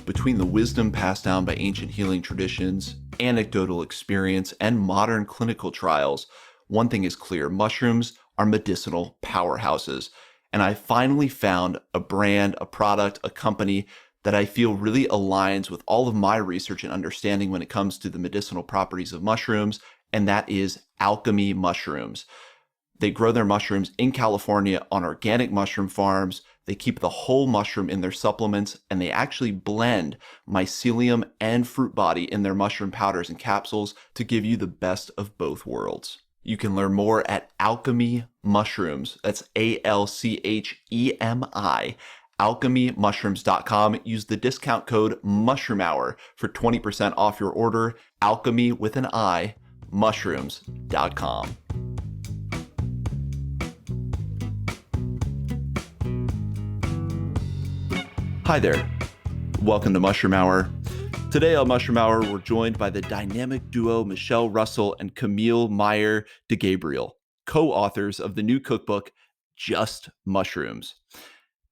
between the wisdom passed down by ancient healing traditions, anecdotal experience, and modern clinical trials, one thing is clear: mushrooms are medicinal powerhouses. And I finally found a brand, a product, a company that I feel really aligns with all of my research and understanding when it comes to the medicinal properties of mushrooms, and that is Alchemy Mushrooms. They grow their mushrooms in California on organic mushroom farms. They keep the whole mushroom in their supplements, and they actually blend mycelium and fruit body in their mushroom powders and capsules to give you the best of both worlds. You can learn more at Alchemy Mushrooms. That's ALCHEMI, alchemymushrooms.com. Use the discount code MushroomHour for 20% off your order. Alchemy with an I, mushrooms.com. Hi there. Welcome to Mushroom Hour. Today on Mushroom Hour, we're joined by the dynamic duo Michelle Russell and Camille Myhre DeGabrielle, co-authors of the new cookbook, Just Mushrooms.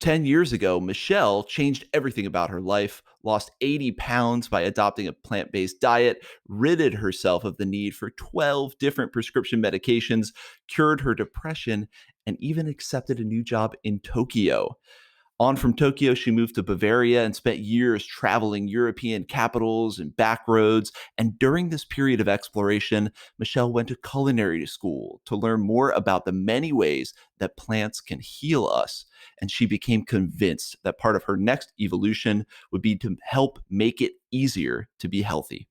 10 years ago, Michelle changed everything about her life, lost 80 pounds by adopting a plant-based diet, ridded herself of the need for 12 different prescription medications, cured her depression, and even accepted a new job in Tokyo. On from Tokyo, she moved to Bavaria and spent years traveling European capitals and backroads. And during this period of exploration, Michelle went to culinary school to learn more about the many ways that plants can heal us. And she became convinced that part of her next evolution would be to help make it easier to be healthy.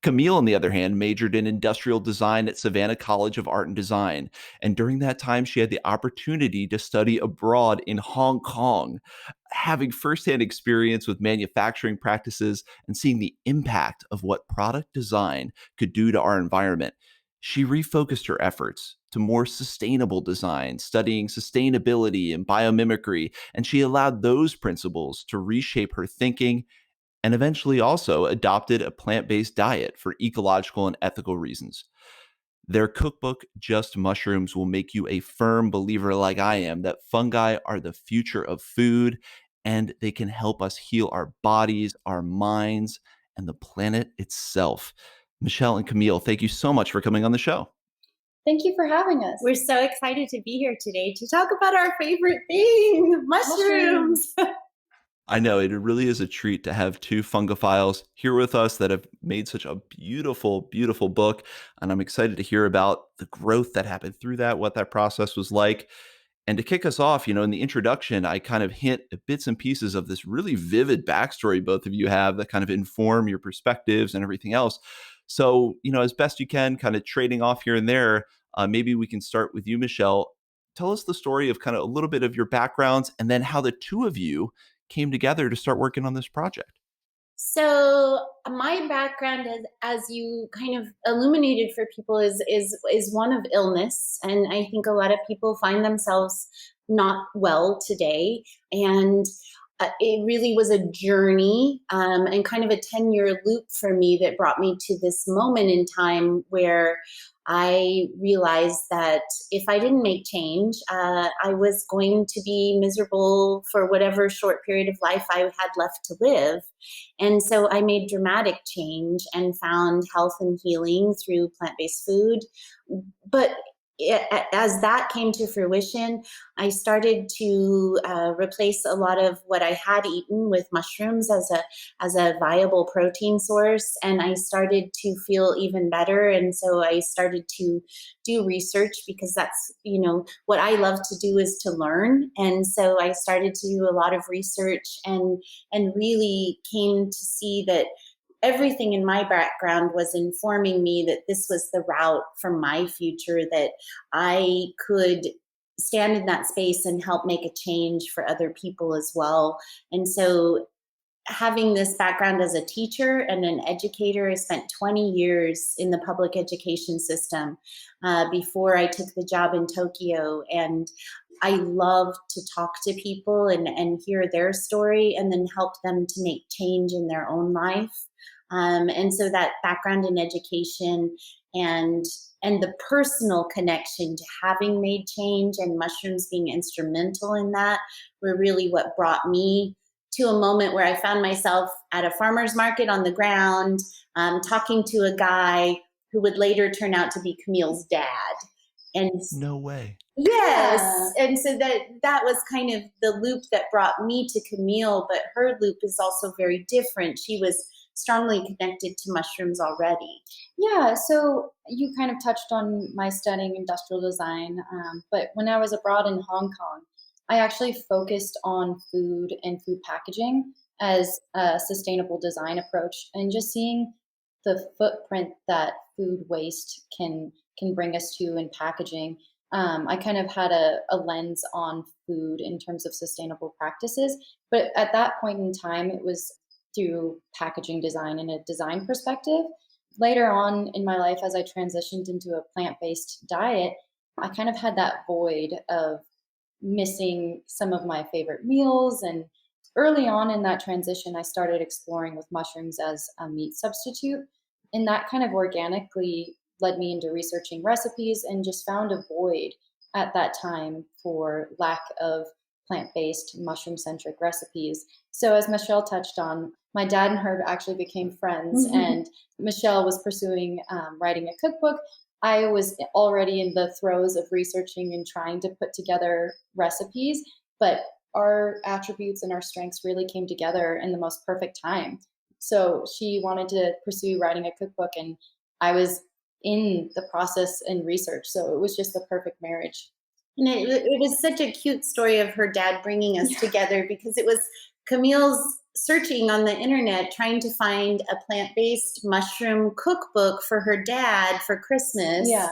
Camille, on the other hand, majored in industrial design at Savannah College of Art and Design. And during that time, she had the opportunity to study abroad in Hong Kong, having firsthand experience with manufacturing practices and seeing the impact of what product design could do to our environment. She refocused her efforts to more sustainable design, studying sustainability and biomimicry, and she allowed those principles to reshape her thinking and eventually also adopted a plant-based diet for ecological and ethical reasons. Their cookbook, Just Mushrooms, will make you a firm believer like I am that fungi are the future of food, and they can help us heal our bodies, our minds, and the planet itself. Michelle and Camille, thank you so much for coming on the show. Thank you for having us. We're so excited to be here today to talk about our favorite thing, mushrooms. I know it really is a treat to have two fungophiles here with us that have made such a beautiful, beautiful book. And I'm excited to hear about the growth that happened through that, what that process was like. And to kick us off, in the introduction, I kind of hint at bits and pieces of this really vivid backstory both of you have that kind of inform your perspectives and everything else. So, as best you can, kind of trading off here and there, maybe we can start with you, Michelle. Tell us the story of kind of a little bit of your backgrounds and then how the two of you came together to start working on this project. So my background, as you kind of illuminated for people, is one of illness, and I think a lot of people find themselves not well today, and it really was a journey and kind of a 10-year loop for me that brought me to this moment in time where I realized that if I didn't make change, I was going to be miserable for whatever short period of life I had left to live. And so I made dramatic change and found health and healing through plant-based food. But as that came to fruition, I started to replace a lot of what I had eaten with mushrooms as a viable protein source, and I started to feel even better. And so I started to do research because that's what I love to do is to learn. And so I started to do a lot of research and really came to see that everything in my background was informing me that this was the route for my future, that I could stand in that space and help make a change for other people as well. And so having this background as a teacher and an educator, I spent 20 years in the public education system before I took the job in Tokyo. And I love to talk to people and hear their story and then help them to make change in their own life. And so that background in education and the personal connection to having made change and mushrooms being instrumental in that were really what brought me to a moment where I found myself at a farmer's market on the ground, talking to a guy who would later turn out to be Camille's dad. And No way. yes. And so that was kind of the loop that brought me to Camille, but her loop is also very different. She was strongly connected to mushrooms already. Yeah, so you kind of touched on my studying industrial design, but when I was abroad in Hong Kong, I actually focused on food and food packaging as a sustainable design approach, and just seeing the footprint that food waste can bring us to in packaging. I kind of had a lens on food in terms of sustainable practices, but at that point in time, it was through packaging design and a design perspective. Later on in my life, as I transitioned into a plant-based diet, I kind of had that void of missing some of my favorite meals. And early on in that transition, I started exploring with mushrooms as a meat substitute. And that kind of organically led me into researching recipes, and just found a void at that time for lack of plant-based mushroom-centric recipes. So as Michelle touched on, my dad and her actually became friends, and Michelle was pursuing writing a cookbook. I was already in the throes of researching and trying to put together recipes, but our attributes and our strengths really came together in the most perfect time. So she wanted to pursue writing a cookbook, and I was in the process and research. So it was just the perfect marriage. And it was such a cute story of her dad bringing us together, because it was Camille's searching on the internet trying to find a plant-based mushroom cookbook for her dad for Christmas. Yeah.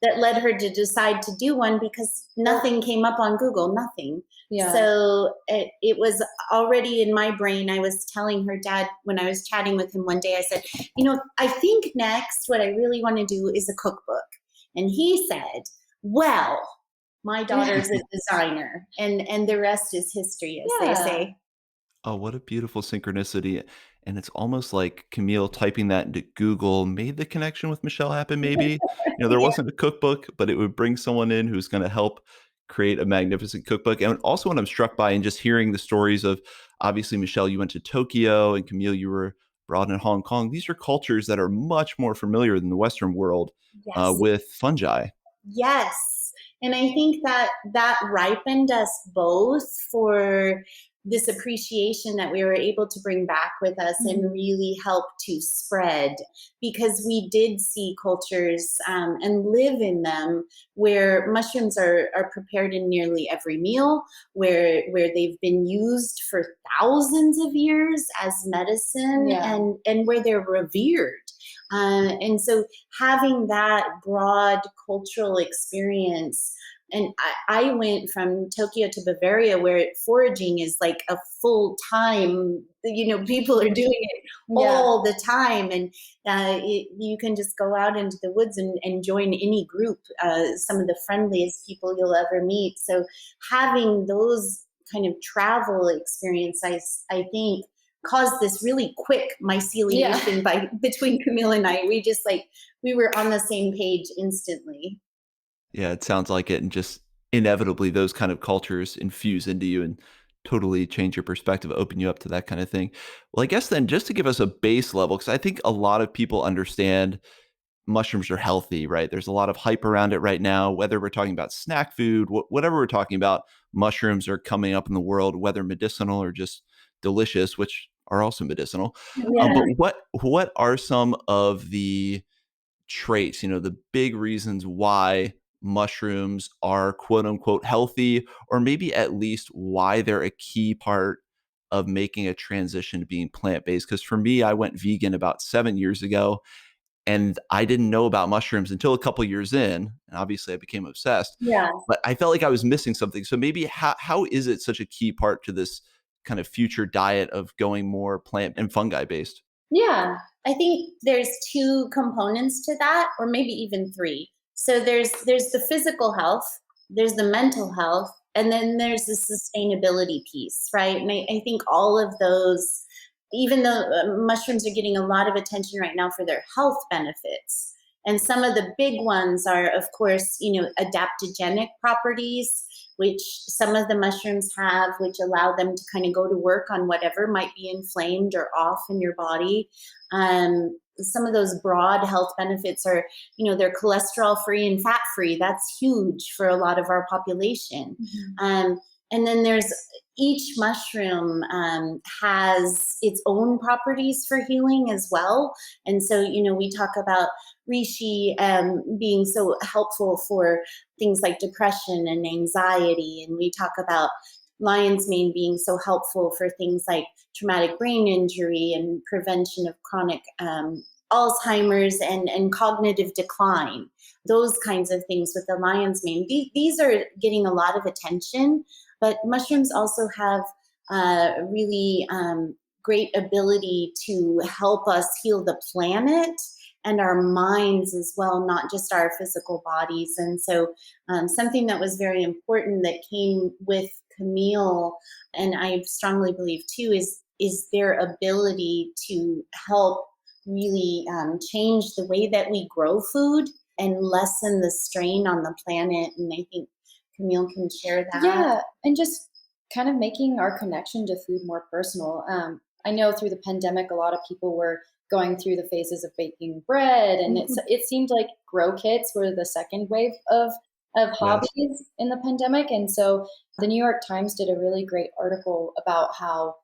That led her to decide to do one, because nothing came up on Google, nothing. Yeah. So it was already in my brain. I was telling her dad when I was chatting with him one day, I said, I think next what I really want to do is a cookbook. And he said, well, my daughter's a designer, and the rest is history, as they say. Oh, what a beautiful synchronicity. And it's almost like Camille typing that into Google made the connection with Michelle happen, maybe. There Yeah. wasn't a cookbook, but it would bring someone in who's going to help create a magnificent cookbook. And also what I'm struck by, and just hearing the stories of, obviously, Michelle, you went to Tokyo, and Camille, you were abroad in Hong Kong. These are cultures that are much more familiar than the Western world Yes. with fungi. Yes. And I think that ripened us both for this appreciation that we were able to bring back with us and really help to spread, because we did see cultures and live in them where mushrooms are prepared in nearly every meal, where they've been used for thousands of years as medicine, and where they're revered. And so having that broad cultural experience, and I went from Tokyo to Bavaria, where foraging is like a full time, people are doing it all the time. And you can just go out into the woods and join any group, some of the friendliest people you'll ever meet. So having those kind of travel experience, I think, caused this really quick myceliation between Camille and I. We were on the same page instantly. Yeah, it sounds like it. And just inevitably, those kind of cultures infuse into you and totally change your perspective, open you up to that kind of thing. Well, I guess then, just to give us a base level, because I think a lot of people understand mushrooms are healthy, right? There's a lot of hype around it right now, whether we're talking about snack food, whatever we're talking about, mushrooms are coming up in the world, whether medicinal or just delicious, which are also medicinal. But what are some of the traits, the big reasons why mushrooms are quote unquote healthy, or maybe at least why they're a key part of making a transition to being plant-based? Because for me, I went vegan about 7 years ago, and I didn't know about mushrooms until a couple years in. And obviously I became obsessed. Yeah. But I felt like I was missing something. So maybe how is it such a key part to this kind of future diet of going more plant and fungi based? Yeah, I think there's two components to that, or maybe even three. So there's the physical health, there's the mental health, and then there's the sustainability piece, right? And I think all of those, even though mushrooms are getting a lot of attention right now for their health benefits, and some of the big ones are, of course, adaptogenic properties, which some of the mushrooms have, which allow them to kind of go to work on whatever might be inflamed or off in your body. Some of those broad health benefits are, they're cholesterol free and fat free. That's huge for a lot of our population. And then there's each mushroom has its own properties for healing as well. And so, we talk about reishi being so helpful for things like depression and anxiety. And we talk about lion's mane being so helpful for things like traumatic brain injury and prevention of chronic Alzheimer's and cognitive decline. Those kinds of things with the lion's mane. These are getting a lot of attention, but mushrooms also have really great ability to help us heal the planet and our minds as well, not just our physical bodies. And so something that was very important that came with Camille, and I strongly believe too, is their ability to help really change the way that we grow food and lessen the strain on the planet. And I think Camille can share that. Yeah, and just kind of making our connection to food more personal. I know through the pandemic, a lot of people were going through the phases of baking bread, and it seemed like grow kits were the second wave of hobbies in the pandemic. And so the New York Times did a really great article about how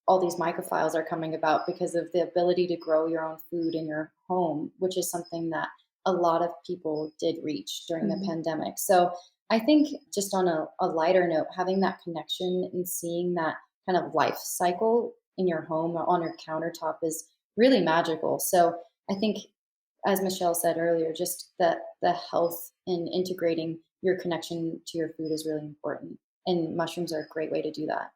all these microphiles are coming about because of the ability to grow your own food in your home, which is something that a lot of people did reach during the pandemic. So I think just on a lighter note, having that connection and seeing that kind of life cycle in your home or on your countertop is really magical. So I think, as Michelle said earlier, just that the health in integrating your connection to your food is really important. And mushrooms are a great way to do that.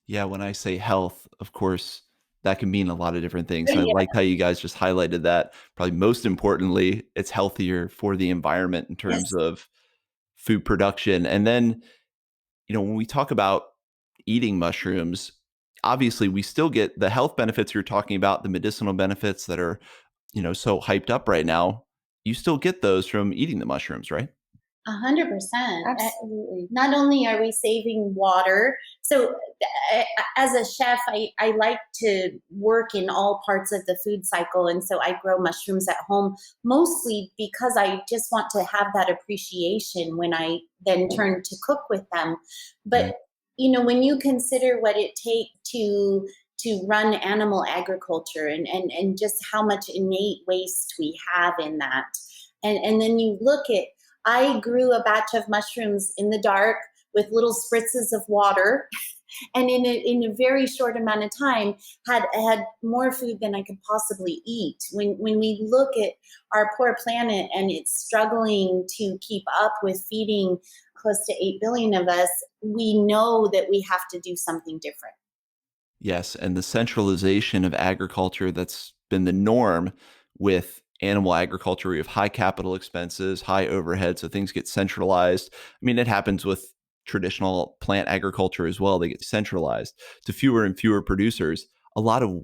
Yeah, when I say health, of course, that can mean a lot of different things. So I Yeah. like how you guys just highlighted that. Probably most importantly, it's healthier for the environment in terms Yes. of food production. And then, when we talk about eating mushrooms, obviously we still get the health benefits you're talking about, the medicinal benefits that are, so hyped up right now. You still get those from eating the mushrooms, right? 100%. Absolutely. Not only are we saving water, so as a chef, I like to work in all parts of the food cycle. And so I grow mushrooms at home, mostly because I just want to have that appreciation when I then turn to cook with them. But, when you consider what it takes to run animal agriculture and just how much innate waste we have in that. And then you look at, I grew a batch of mushrooms in the dark with little spritzes of water, and in a very short amount of time had more food than I could possibly eat. When we look at our poor planet and it's struggling to keep up with feeding close to 8 billion of us, we know that we have to do something different. Yes, and the centralization of agriculture that's been the norm with animal agriculture. We have high capital expenses, high overhead, so things get centralized. I mean, it happens with traditional plant agriculture as well. They get centralized to fewer and fewer producers. A lot of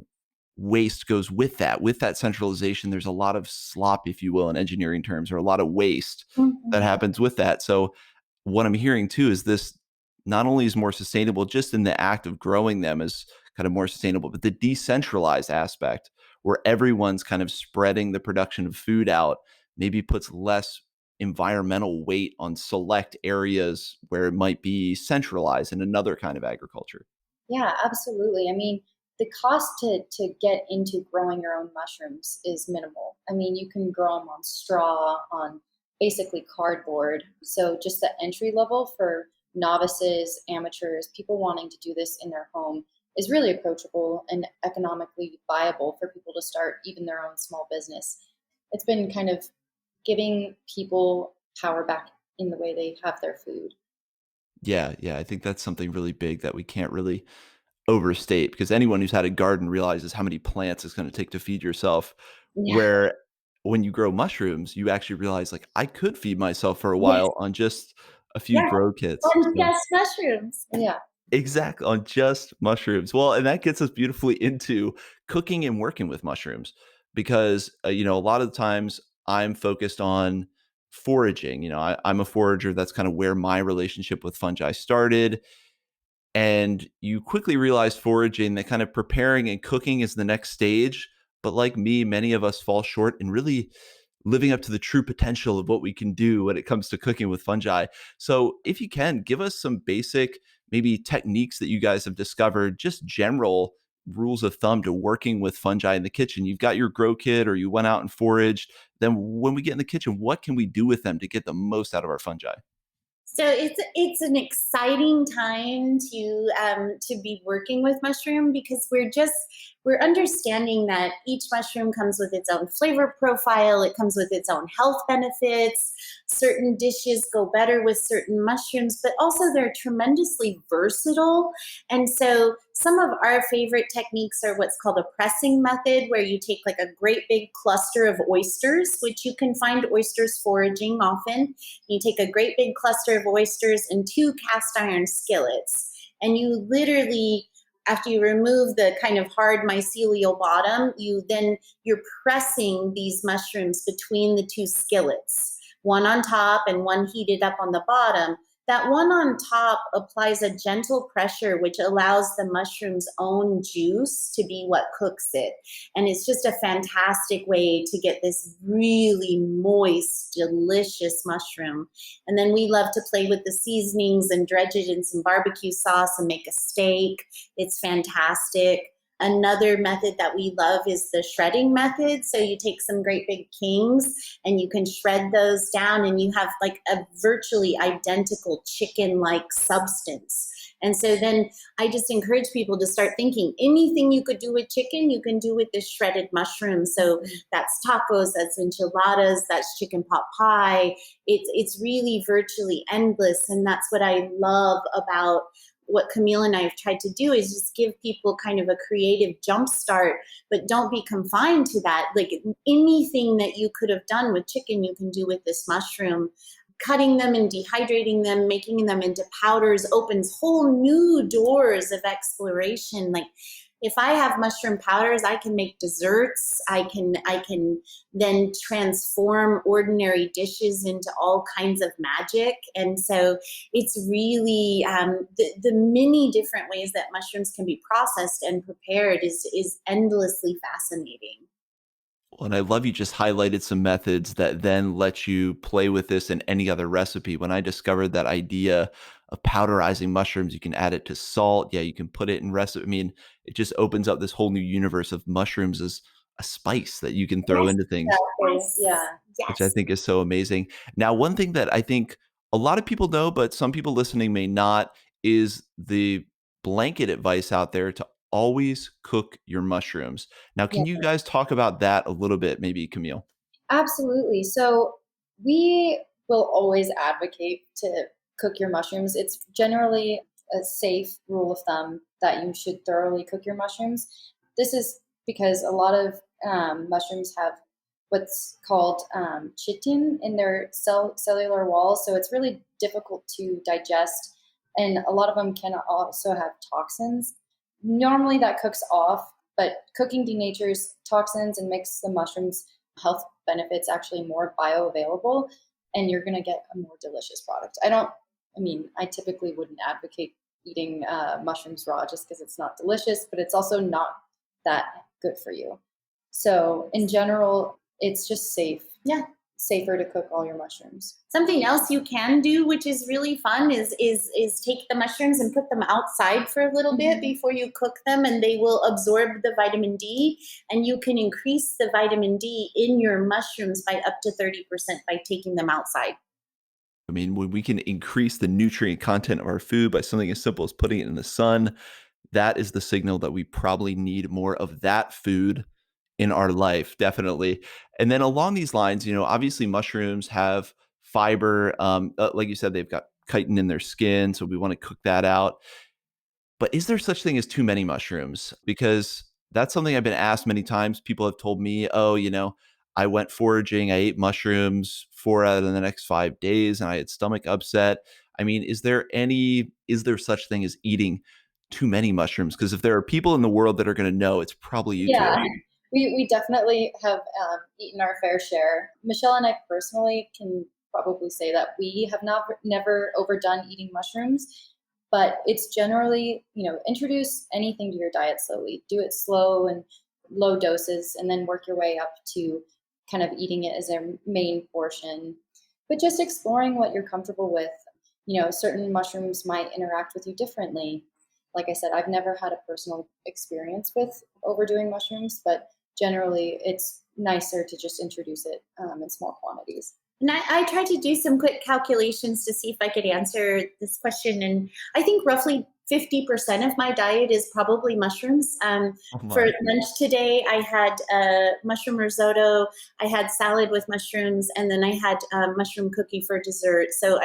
waste goes with that. With that centralization, there's a lot of slop, if you will, in engineering terms, or a lot of waste that happens with that. So what I'm hearing too is this not only is more sustainable just in the act of growing them is kind of more sustainable, but the decentralized aspect where everyone's kind of spreading the production of food out maybe puts less environmental weight on select areas where it might be centralized in another kind of agriculture. Yeah, absolutely. I mean, the cost to get into growing your own mushrooms is minimal. I mean, you can grow them on straw, on basically cardboard. So just the entry level for novices, amateurs, people wanting to do this in their home is really approachable and economically viable for people to start even their own small business. It's been kind of giving people power back in the way they have their food. Yeah, I think that's something really big that we can't really overstate because anyone who's had a garden realizes how many plants it's going to take to feed yourself. Yeah. Where when you grow mushrooms, you actually realize like I could feed myself for a Yes. while on just a few Yeah. grow kits. On So, just mushrooms. Yeah. exactly, on just mushrooms. Well, and that gets us beautifully into cooking and working with mushrooms because a lot of the times I'm focused on foraging. I'm a forager. That's kind of where my relationship with fungi started. And you quickly realize foraging, that kind of preparing and cooking is the next stage. But like me, many of us fall short in really living up to the true potential of what we can do when it comes to cooking with fungi. So, if you can, give us some basic, maybe techniques that you guys have discovered, just general rules of thumb to working with fungi in the kitchen. You've got your grow kit or you went out and foraged. Then, when we get in the kitchen, what can we do with them to get the most out of our fungi? So it's an exciting time to be working with mushroom, because we're understanding that each mushroom comes with its own flavor profile. It comes with its own health benefits. Certain dishes go better with certain mushrooms, but also they're tremendously versatile. And so some of our favorite techniques are what's called a pressing method, where you take like a great big cluster of oysters, which you can find oysters foraging often. You take a great big cluster of oysters and 2 cast iron skillets, and you literally, after you remove the kind of hard mycelial bottom, you're pressing these mushrooms between the 2 skillets, one on top and one heated up on the bottom. That one on top applies a gentle pressure, which allows the mushroom's own juice to be what cooks it. And it's just a fantastic way to get this really moist, delicious mushroom. And then we love to play with the seasonings and dredge it in some barbecue sauce and make a steak. It's fantastic. Another method that we love is the shredding method. So you take some great big kings and you can shred those down, and you have like a virtually identical chicken-like substance. And so then I just encourage people to start thinking anything you could do with chicken, you can do with this shredded mushroom. So that's tacos, that's enchiladas, that's chicken pot pie. It's really virtually endless. And that's what I love about what Camille and I have tried to do, is just give people kind of a creative jump start, but don't be confined to that. Like anything that you could have done with chicken, you can do with this mushroom. Cutting them and dehydrating them, making them into powders opens whole new doors of exploration. Like if I have mushroom powders, I can make desserts. I can then transform ordinary dishes into all kinds of magic. And so it's really the many different ways that mushrooms can be processed and prepared is endlessly fascinating. Well, and I love you just highlighted some methods that then let you play with this in any other recipe. When I discovered that idea of powderizing mushrooms, you can add it to salt. Yeah, you can put it in recipe. I mean, it just opens up this whole new universe of mushrooms as a spice that you can throw Yes, into things, Exactly. yes, Yeah. which I yes. think is so amazing. Now, one thing that I think a lot of people know, but some people listening may not, is the blanket advice out there to always cook your mushrooms. Now, Yeah. can you guys talk about that a little bit, maybe Camille? Absolutely. So we will always advocate to cook your mushrooms. It's generally a safe rule of thumb that you should thoroughly cook your mushrooms. This is because a lot of mushrooms have what's called chitin in their cellular walls. So it's really difficult to digest. And a lot of them can also have toxins. Normally that cooks off, but cooking denatures toxins and makes the mushrooms health benefits actually more bioavailable, and you're going to get a more delicious product. I typically wouldn't advocate eating mushrooms raw just because it's not delicious, but it's also not that good for you. So in general, it's just safer to cook all your mushrooms. Something else you can do, which is really fun, is take the mushrooms and put them outside for a little bit before you cook them, and they will absorb the vitamin D. And you can increase the vitamin D in your mushrooms by up to 30% by taking them outside. I mean, when we can increase the nutrient content of our food by something as simple as putting it in the sun, that is the signal that we probably need more of that food in our life, definitely. And then along these lines, obviously mushrooms have fiber. Like you said, they've got chitin in their skin, so we want to cook that out. But is there such thing as too many mushrooms? Because that's something I've been asked many times. People have told me, oh, I went foraging, I ate mushrooms 4 out of the next 5 days, and I had stomach upset. I mean, is there such thing as eating too many mushrooms? Because if there are people in the world that are going to know, it's probably you two. Yeah, we definitely have eaten our fair share. Michelle and I personally can probably say that we have never overdone eating mushrooms, but it's generally, introduce anything to your diet slowly. Do it slow and low doses, and then work your way up to kind of eating it as a main portion. But just exploring what you're comfortable with. Certain mushrooms might interact with you differently. Like I said, I've never had a personal experience with overdoing mushrooms, but generally it's nicer to just introduce it in small quantities. And I tried to do some quick calculations to see if I could answer this question. And I think roughly 50% of my diet is probably mushrooms. For lunch today, I had mushroom risotto, I had salad with mushrooms, and then I had a mushroom cookie for dessert. So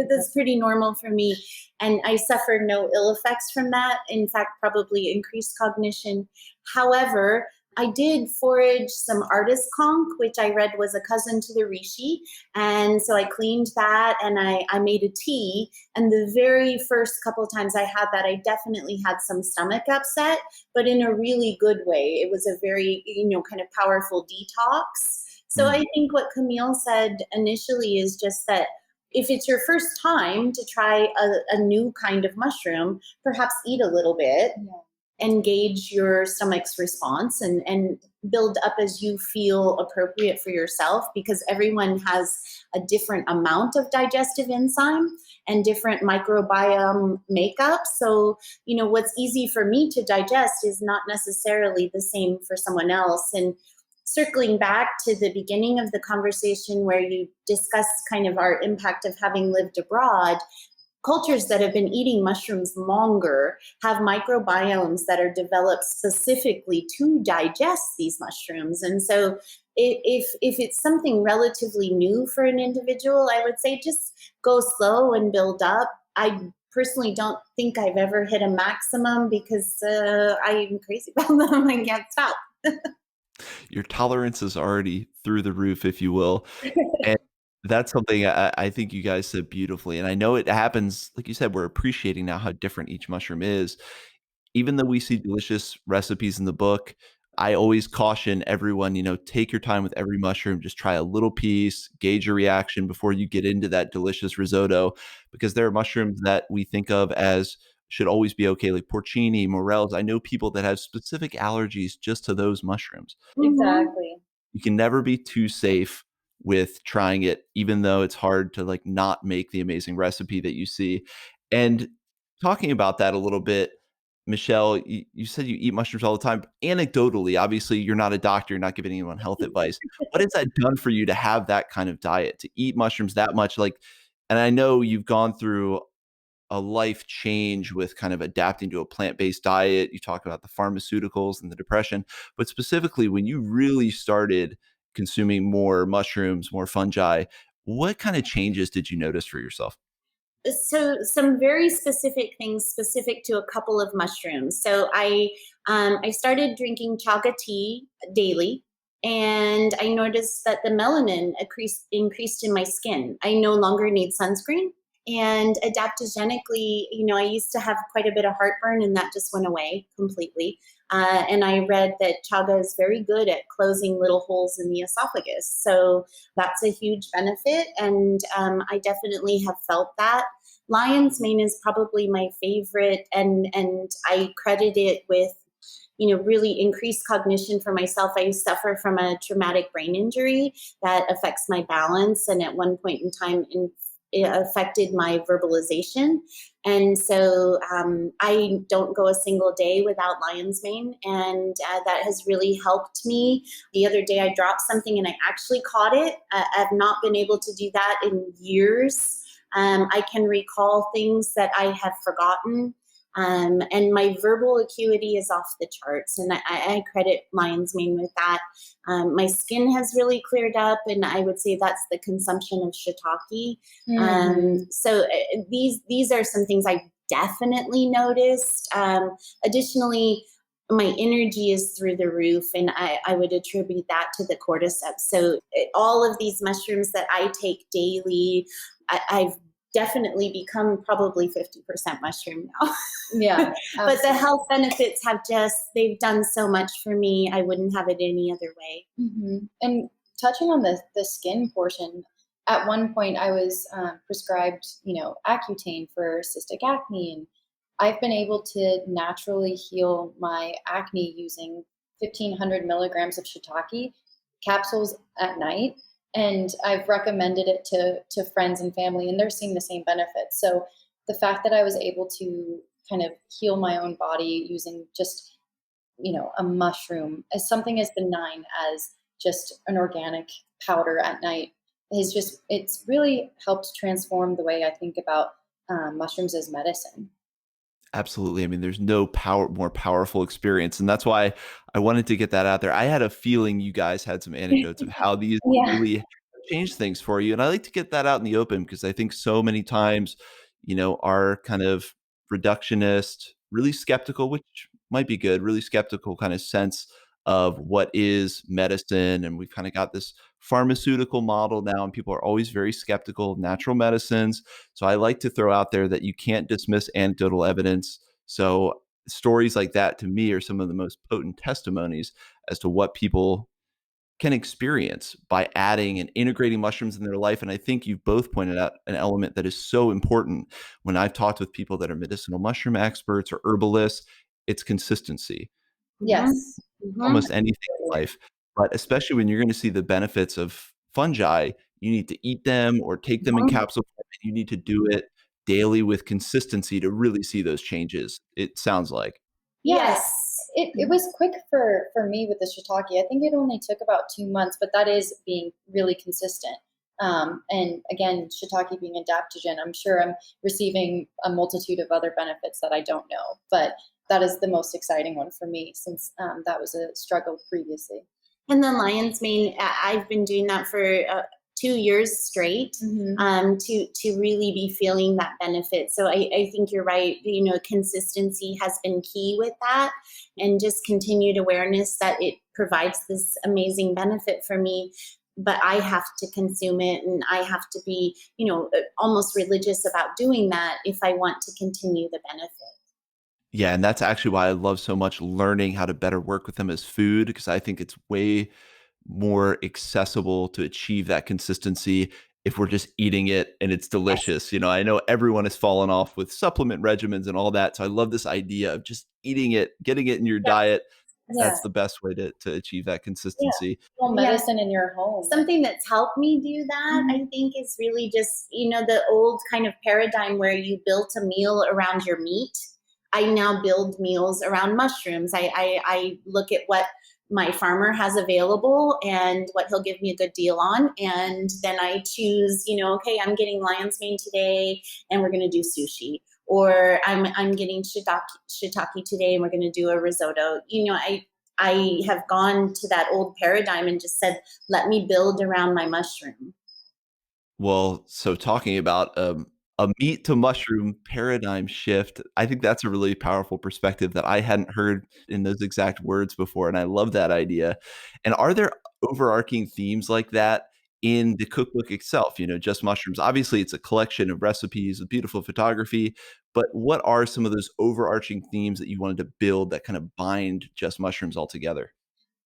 that's pretty normal for me. And I suffered no ill effects from that. In fact, probably increased cognition. However, I did forage some artist conch, which I read was a cousin to the reishi. And so I cleaned that and I made a tea. And the very first couple times I had that, I definitely had some stomach upset, but in a really good way. It was a very, kind of powerful detox. So I think what Camille said initially is just that if it's your first time to try a new kind of mushroom, perhaps eat a little bit. Yeah. Engage your stomach's response and build up as you feel appropriate for yourself, because everyone has a different amount of digestive enzyme and different microbiome makeup. So, what's easy for me to digest is not necessarily the same for someone else. And circling back to the beginning of the conversation where you discussed kind of our impact of having lived abroad, cultures that have been eating mushrooms longer have microbiomes that are developed specifically to digest these mushrooms. And so if it's something relatively new for an individual, I would say just go slow and build up. I personally don't think I've ever hit a maximum because I'm crazy about them. I can't stop. Your tolerance is already through the roof, if you will. And that's something I think you guys said beautifully. And I know it happens, like you said, we're appreciating now how different each mushroom is. Even though we see delicious recipes in the book, I always caution everyone, take your time with every mushroom, just try a little piece, gauge your reaction before you get into that delicious risotto, because there are mushrooms that we think of as should always be okay, like porcini, morels. I know people that have specific allergies just to those mushrooms. Exactly. You can never be too safe with trying it, even though it's hard to like not make the amazing recipe that you see. And talking about that a little bit, Michelle, you said you eat mushrooms all the time. Anecdotally, obviously, you're not a doctor, you're not giving anyone health advice. What has that done for you to have that kind of diet, to eat mushrooms that much? And I know you've gone through a life change with kind of adapting to a plant-based diet. You talk about the pharmaceuticals and the depression, but specifically when you really started consuming more mushrooms, more fungi, what kind of changes did you notice for yourself? So some very specific things specific to a couple of mushrooms. So I started drinking chaga tea daily, and I noticed that the melanin increased in my skin. I no longer need sunscreen. And adaptogenically, I used to have quite a bit of heartburn, and that just went away completely. And I read that chaga is very good at closing little holes in the esophagus. So that's a huge benefit. And I definitely have felt that. Lion's mane is probably my favorite. And I credit it with, really increased cognition for myself. I suffer from a traumatic brain injury that affects my balance. And at one point in time, it affected my verbalization. And so I don't go a single day without lion's mane. And that has really helped me. The other day I dropped something and I actually caught it. I've not been able to do that in years. I can recall things that I have forgotten. And my verbal acuity is off the charts, and I credit lion's mane with that. My skin has really cleared up, and I would say that's the consumption of shiitake. So these are some things I definitely noticed. Additionally, my energy is through the roof, and I would attribute that to the cordyceps. So all of these mushrooms that I take daily, I've definitely become probably 50% mushroom now. Yeah. But the health benefits they've done so much for me. I wouldn't have it any other way. Mm-hmm. And touching on the skin portion, at one point I was prescribed, Accutane for cystic acne, and I've been able to naturally heal my acne using 1,500 milligrams of shiitake capsules at night. And I've recommended it to friends and family, and they're seeing the same benefits. So the fact that I was able to kind of heal my own body using just, a mushroom as something as benign as just an organic powder at night it's really helped transform the way I think about mushrooms as medicine. Absolutely. I mean, there's no more powerful experience. And that's why I wanted to get that out there. I had a feeling you guys had some anecdotes of how these Yeah. really change things for you. And I like to get that out in the open because I think so many times, our kind of reductionist, really skeptical, which might be good, really skeptical kind of sense of what is medicine. And we've kind of got this pharmaceutical model now, and people are always very skeptical of natural medicines. So I like to throw out there that you can't dismiss anecdotal evidence. So stories like that to me are some of the most potent testimonies as to what people can experience by adding and integrating mushrooms in their life. And I think you've both pointed out an element that is so important when I've talked with people that are medicinal mushroom experts or herbalists, it's consistency. Yes. Mhm. Almost anything in life, but especially when you're gonna see the benefits of fungi, you need to eat them or take them in Mhm. capsule form, and you need to do it daily with consistency to really see those changes, it sounds like. Yes. Yes. It was quick for me with the shiitake. I think it only took about 2 months, but that is being really consistent. And again, shiitake being adaptogen, I'm sure I'm receiving a multitude of other benefits that I don't know. But that is the most exciting one for me since that was a struggle previously. And the lion's mane, I've been doing that for 2 years straight, Mhm. to really be feeling that benefit. So I think you're right. Consistency has been key with that, and just continued awareness that it provides this amazing benefit for me. But I have to consume it, and I have to be, almost religious about doing that if I want to continue the benefit. Yeah, and that's actually why I love so much learning how to better work with them as food, because I think it's way more accessible to achieve that consistency if we're just eating it and it's Yes. delicious. I know everyone has fallen off with supplement regimens and all that. So I love this idea of just eating it, getting it in your Yep. diet. Yeah. That's the best way to achieve that Yeah. consistency. Well, Yeah. medicine in your home. Something that's helped me do that, I think, is really just, the old kind of paradigm where you built a meal around your meat. I now build meals around mushrooms. I look at what my farmer has available and what he'll give me a good deal on. And then I choose, okay, I'm getting lion's mane today and we're going to do sushi. Or I'm getting shiitake today and we're going to do a risotto. I have gone to that old paradigm and just said, let me build around my mushroom. Well, so talking about a meat to mushroom paradigm shift, I think that's a really powerful perspective that I hadn't heard in those exact words before. And I love that idea. And are there overarching themes like that in the cookbook itself? Just mushrooms. Obviously, it's a collection of recipes with beautiful photography. But what are some of those overarching themes that you wanted to build that kind of bind just mushrooms all together?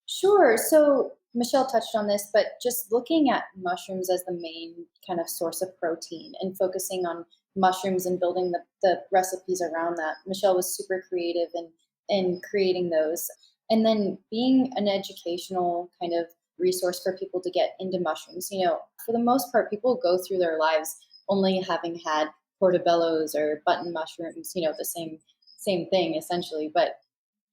Sure. So Michelle touched on this, but just looking at mushrooms as the main kind of source of protein and focusing on mushrooms and building the recipes around that. Michelle was super creative in creating those. And then being an educational kind of resource for people to get into mushrooms. For the most part, people go through their lives only having had portobellos or button mushrooms, the same thing essentially. But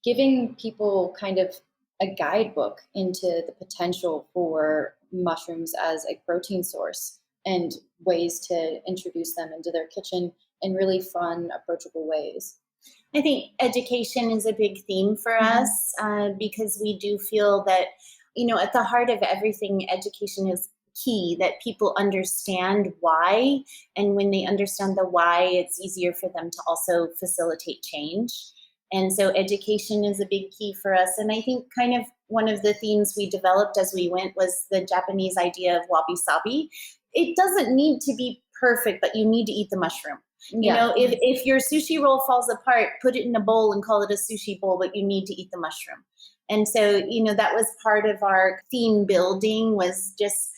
giving people kind of a guidebook into the potential for mushrooms as a protein source and ways to introduce them into their kitchen in really fun, approachable ways. I think education is a big theme for us, because we do feel that, at the heart of everything, education is key, that people understand why. And when they understand the why, it's easier for them to also facilitate change. And so education is a big key for us. And I think kind of one of the themes we developed as we went was the Japanese idea of wabi sabi. It doesn't need to be perfect, but you need to eat the mushroom. Yeah. If your sushi roll falls apart, put it in a bowl and call it a sushi bowl, but you need to eat the mushroom. And so, that was part of our theme building, was just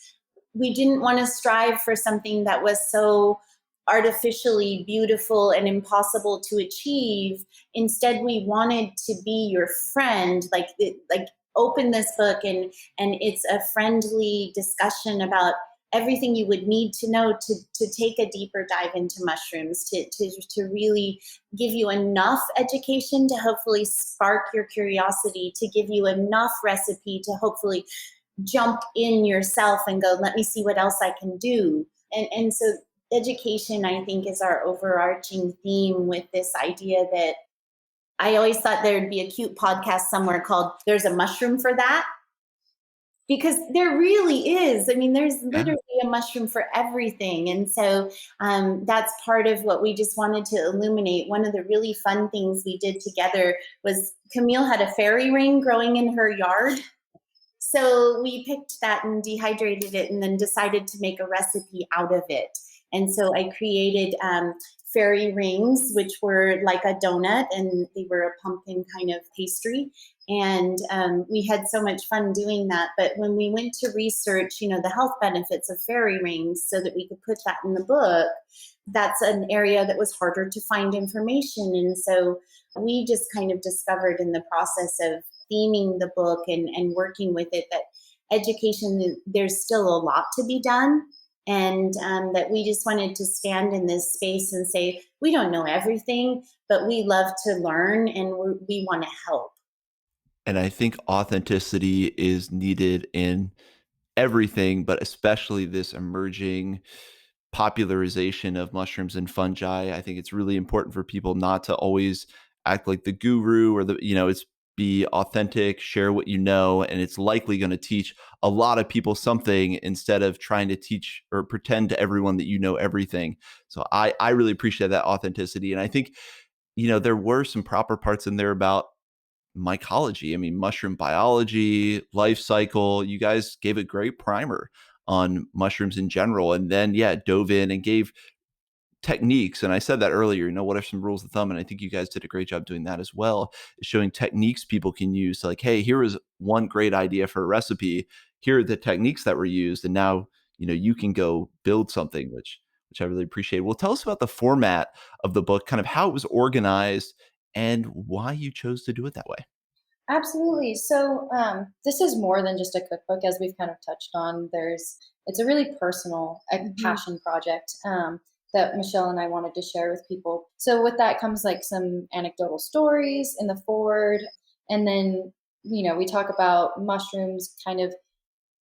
we didn't want to strive for something that was so artificially beautiful and impossible to achieve. Instead, we wanted to be your friend, like open this book and it's a friendly discussion about everything you would need to know to take a deeper dive into mushrooms, to really give you enough education to hopefully spark your curiosity, to give you enough recipe to hopefully jump in yourself and go, let me see what else I can do. And so education, I think, is our overarching theme with this idea that I always thought there'd be a cute podcast somewhere called There's a Mushroom for That. Because there really is. I mean, there's literally a mushroom for everything. And so that's part of what we just wanted to illuminate. One of the really fun things we did together was Camille had a fairy ring growing in her yard. So we picked that and dehydrated it and then decided to make a recipe out of it. And so I created fairy rings, which were like a donut, and they were a pumpkin kind of pastry. And we had so much fun doing that. But when we went to research, the health benefits of fairy rings so that we could put that in the book, that's an area that was harder to find information. And so we just kind of discovered in the process of theming the book and working with it that education, there's still a lot to be done. And that we just wanted to stand in this space and say, we don't know everything, but we love to learn and we want to help. And I think authenticity is needed in everything, but especially this emerging popularization of mushrooms and fungi. I think it's really important for people not to always act like the guru or it's be authentic, share what you know, and it's likely going to teach a lot of people something instead of trying to teach or pretend to everyone that you know everything. So I really appreciate that authenticity. And I think, there were some proper parts in there about mycology. I mean, mushroom biology, life cycle. You guys gave a great primer on mushrooms in general. And then, dove in and gave techniques. And I said that earlier, what are some rules of thumb? And I think you guys did a great job doing that as well, showing techniques people can use. Like, hey, here is one great idea for a recipe. Here are the techniques that were used. And now, you can go build something, which I really appreciate. Well, tell us about the format of the book, kind of how it was organized and why you chose to do it that way. Absolutely. So this is more than just a cookbook, as we've kind of touched on. It's a really personal passion project that Michelle and I wanted to share with people. So with that comes like some anecdotal stories in the forward, and then we talk about mushrooms, kind of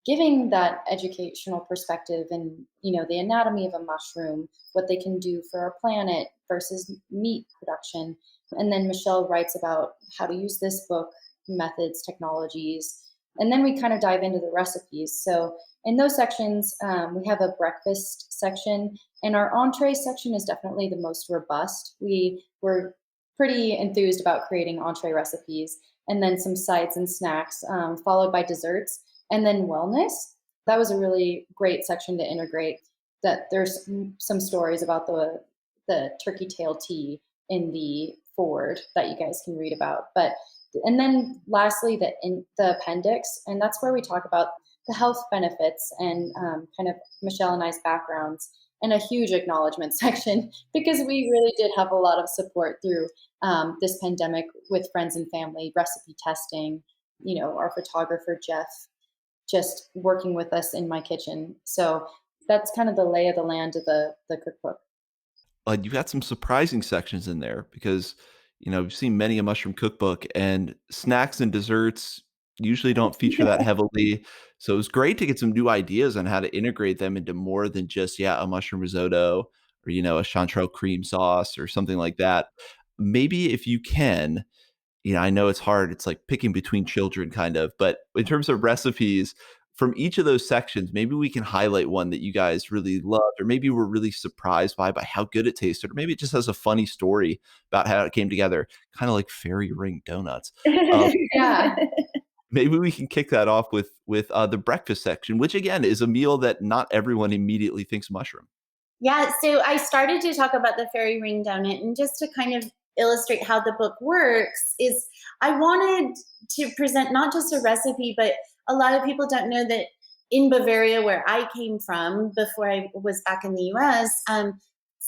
giving that educational perspective and the anatomy of a mushroom, what they can do for our planet versus meat production. And then Michelle writes about how to use this book, methods, technologies, and then we kind of dive into the recipes. So in those sections, we have a breakfast section, and our entree section is definitely the most robust. We were pretty enthused about creating entree recipes, and then some sides and snacks, followed by desserts, and then wellness. That was a really great section to integrate. That there's some stories about the turkey tail tea in the forward that you guys can read about. And then lastly, the appendix, and that's where we talk about the health benefits and kind of Michelle and I's backgrounds, and a huge acknowledgement section, because we really did have a lot of support through this pandemic with friends and family, recipe testing, our photographer, Jeff, just working with us in my kitchen. So that's kind of the lay of the land of the cookbook. You've got some surprising sections in there because we've seen many a mushroom cookbook, and snacks and desserts usually don't feature that heavily. So it was great to get some new ideas on how to integrate them into more than just, a mushroom risotto or, a chanterelle cream sauce or something like that. Maybe if you can, I know it's hard. It's like picking between children kind of, but in terms of recipes from each of those sections, maybe we can highlight one that you guys really loved, or maybe were really surprised by how good it tasted, or maybe it just has a funny story about how it came together, kind of like fairy ring donuts. Yeah. Maybe we can kick that off with the breakfast section, which again is a meal that not everyone immediately thinks mushroom. Yeah, so I started to talk about the fairy ring donut, and just to kind of illustrate how the book works is I wanted to present not just a recipe, but a lot of people don't know that in Bavaria, where I came from before I was back in the US,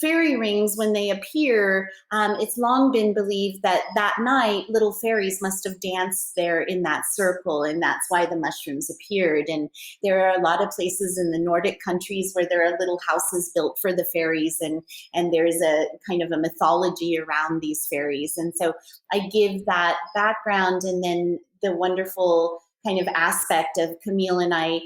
fairy rings, when they appear, it's long been believed that that night little fairies must have danced there in that circle, and that's why the mushrooms appeared. And there are a lot of places in the Nordic countries where there are little houses built for the fairies, and there's a kind of a mythology around these fairies. And so I give that background, and then the wonderful kind of aspect of Camille and I,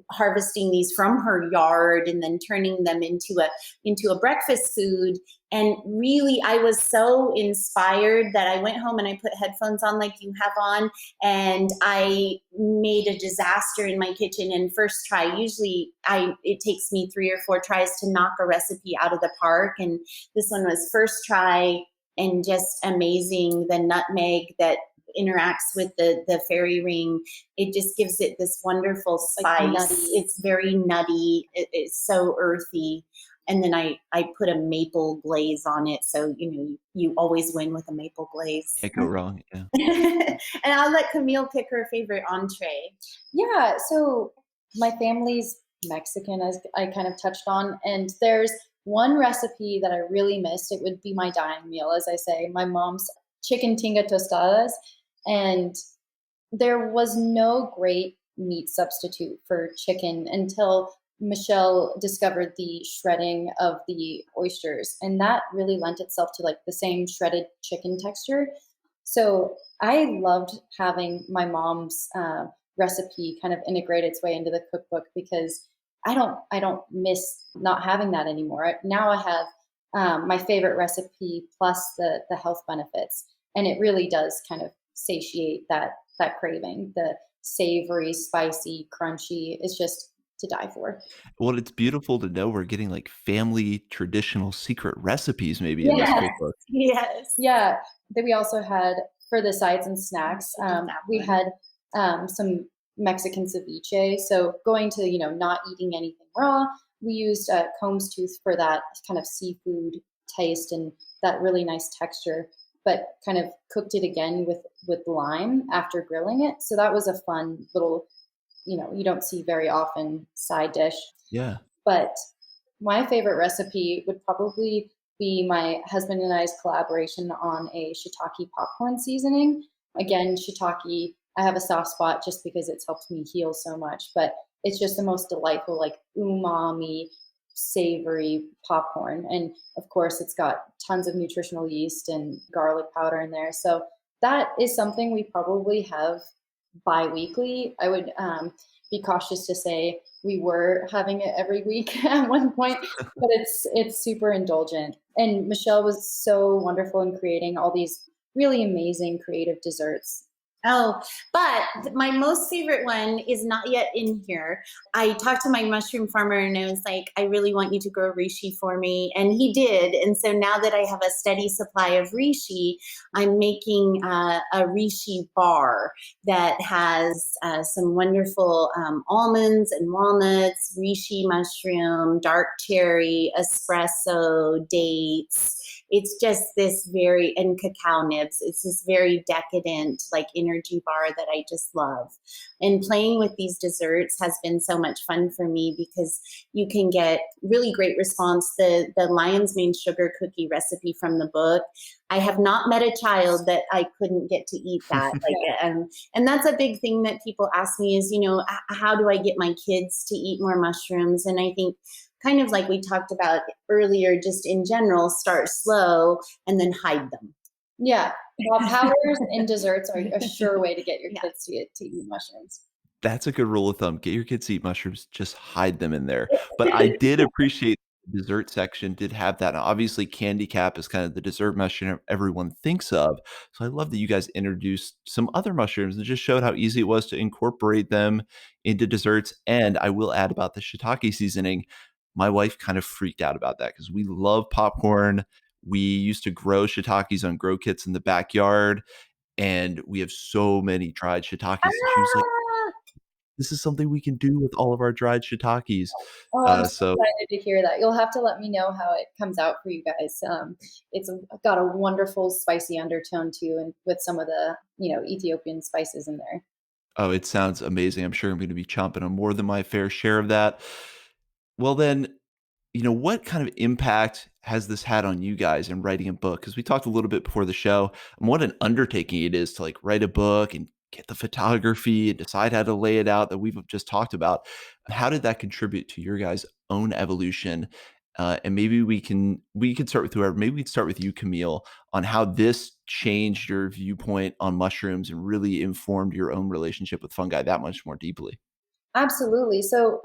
harvesting these from her yard and then turning them into a breakfast food. And really, I was so inspired that I went home and I put headphones on like you have on, and I made a disaster in my kitchen. And first try, usually it takes me 3 or 4 tries to knock a recipe out of the park. And this one was first try, and just amazing. The nutmeg that interacts with the fairy ring, it just gives it this wonderful spice. Like it's very nutty. It's so earthy. And then I put a maple glaze on it, so you always win with a maple glaze. Can't go wrong. Yeah. And I'll let Camille pick her favorite entree. Yeah, so my family's Mexican, as I kind of touched on, and there's one recipe that I really missed. It would be my dying meal, as I say, my mom's chicken tinga tostadas. And there was no great meat substitute for chicken until Michelle discovered the shredding of the oysters. And that really lent itself to like the same shredded chicken texture. So I loved having my mom's recipe kind of integrate its way into the cookbook, because I don't miss not having that anymore. Now I have my favorite recipe plus the health benefits. And it really does kind of satiate that craving. The savory, spicy, crunchy is just to die for. Well, it's beautiful to know we're getting like family traditional secret recipes maybe in this Yeah. cookbook. Yes. Yeah. Then we also had, for the sides and snacks, we had some Mexican ceviche. So going to, not eating anything raw, we used Combs tooth for that kind of seafood taste and that really nice texture, but kind of cooked it again with lime after grilling it. So that was a fun little, you don't see very often side dish. Yeah. But my favorite recipe would probably be my husband and I's collaboration on a shiitake popcorn seasoning. Again, shiitake, I have a soft spot just because it's helped me heal so much, but it's just the most delightful, like umami, savory popcorn. And of course, it's got tons of nutritional yeast and garlic powder in there. So that is something we probably have bi-weekly. I would be cautious to say we were having it every week at one point, but it's super indulgent. And Michelle was so wonderful in creating all these really amazing creative desserts. Oh, but my most favorite one is not yet in here. I talked to my mushroom farmer and I was like, I really want you to grow reishi for me. And he did. And so now that I have a steady supply of reishi, I'm making a reishi bar that has some wonderful almonds and walnuts, reishi mushroom, dark cherry, espresso, dates. It's just this and cacao nibs. It's this very decadent, like energy bar that I just love. And playing with these desserts has been so much fun for me because you can get really great response. The lion's mane sugar cookie recipe from the book, I have not met a child that I couldn't get to eat that. And that's a big thing that people ask me is, how do I get my kids to eat more mushrooms? And I think kind of like we talked about earlier, just in general, start slow and then hide them. Yeah. Well, powders and desserts are a sure way to get your kids to eat mushrooms. That's a good rule of thumb. Get your kids to eat mushrooms, just hide them in there. But I did appreciate the dessert section did have that. Now, obviously, candy cap is kind of the dessert mushroom everyone thinks of. So I love that you guys introduced some other mushrooms and just showed how easy it was to incorporate them into desserts. And I will add about the shiitake seasoning. My wife kind of freaked out about that because we love popcorn. We used to grow shiitakes on grow kits in the backyard, and we have so many dried shiitakes. And she was like, this is something we can do with all of our dried shiitakes. Oh, I'm so excited to hear that. You'll have to let me know how it comes out for you guys. It's got a wonderful spicy undertone too, and with some of the Ethiopian spices in there. Oh, it sounds amazing. I'm sure I'm going to be chomping on more than my fair share of that. Well, then, what kind of impact has this had on you guys in writing a book? Because we talked a little bit before the show, and what an undertaking it is to like write a book and get the photography and decide how to lay it out that we've just talked about. How did that contribute to your guys' own evolution? And maybe we could start with whoever. Maybe we'd start with you, Camille, on how this changed your viewpoint on mushrooms and really informed your own relationship with fungi that much more deeply. Absolutely. So,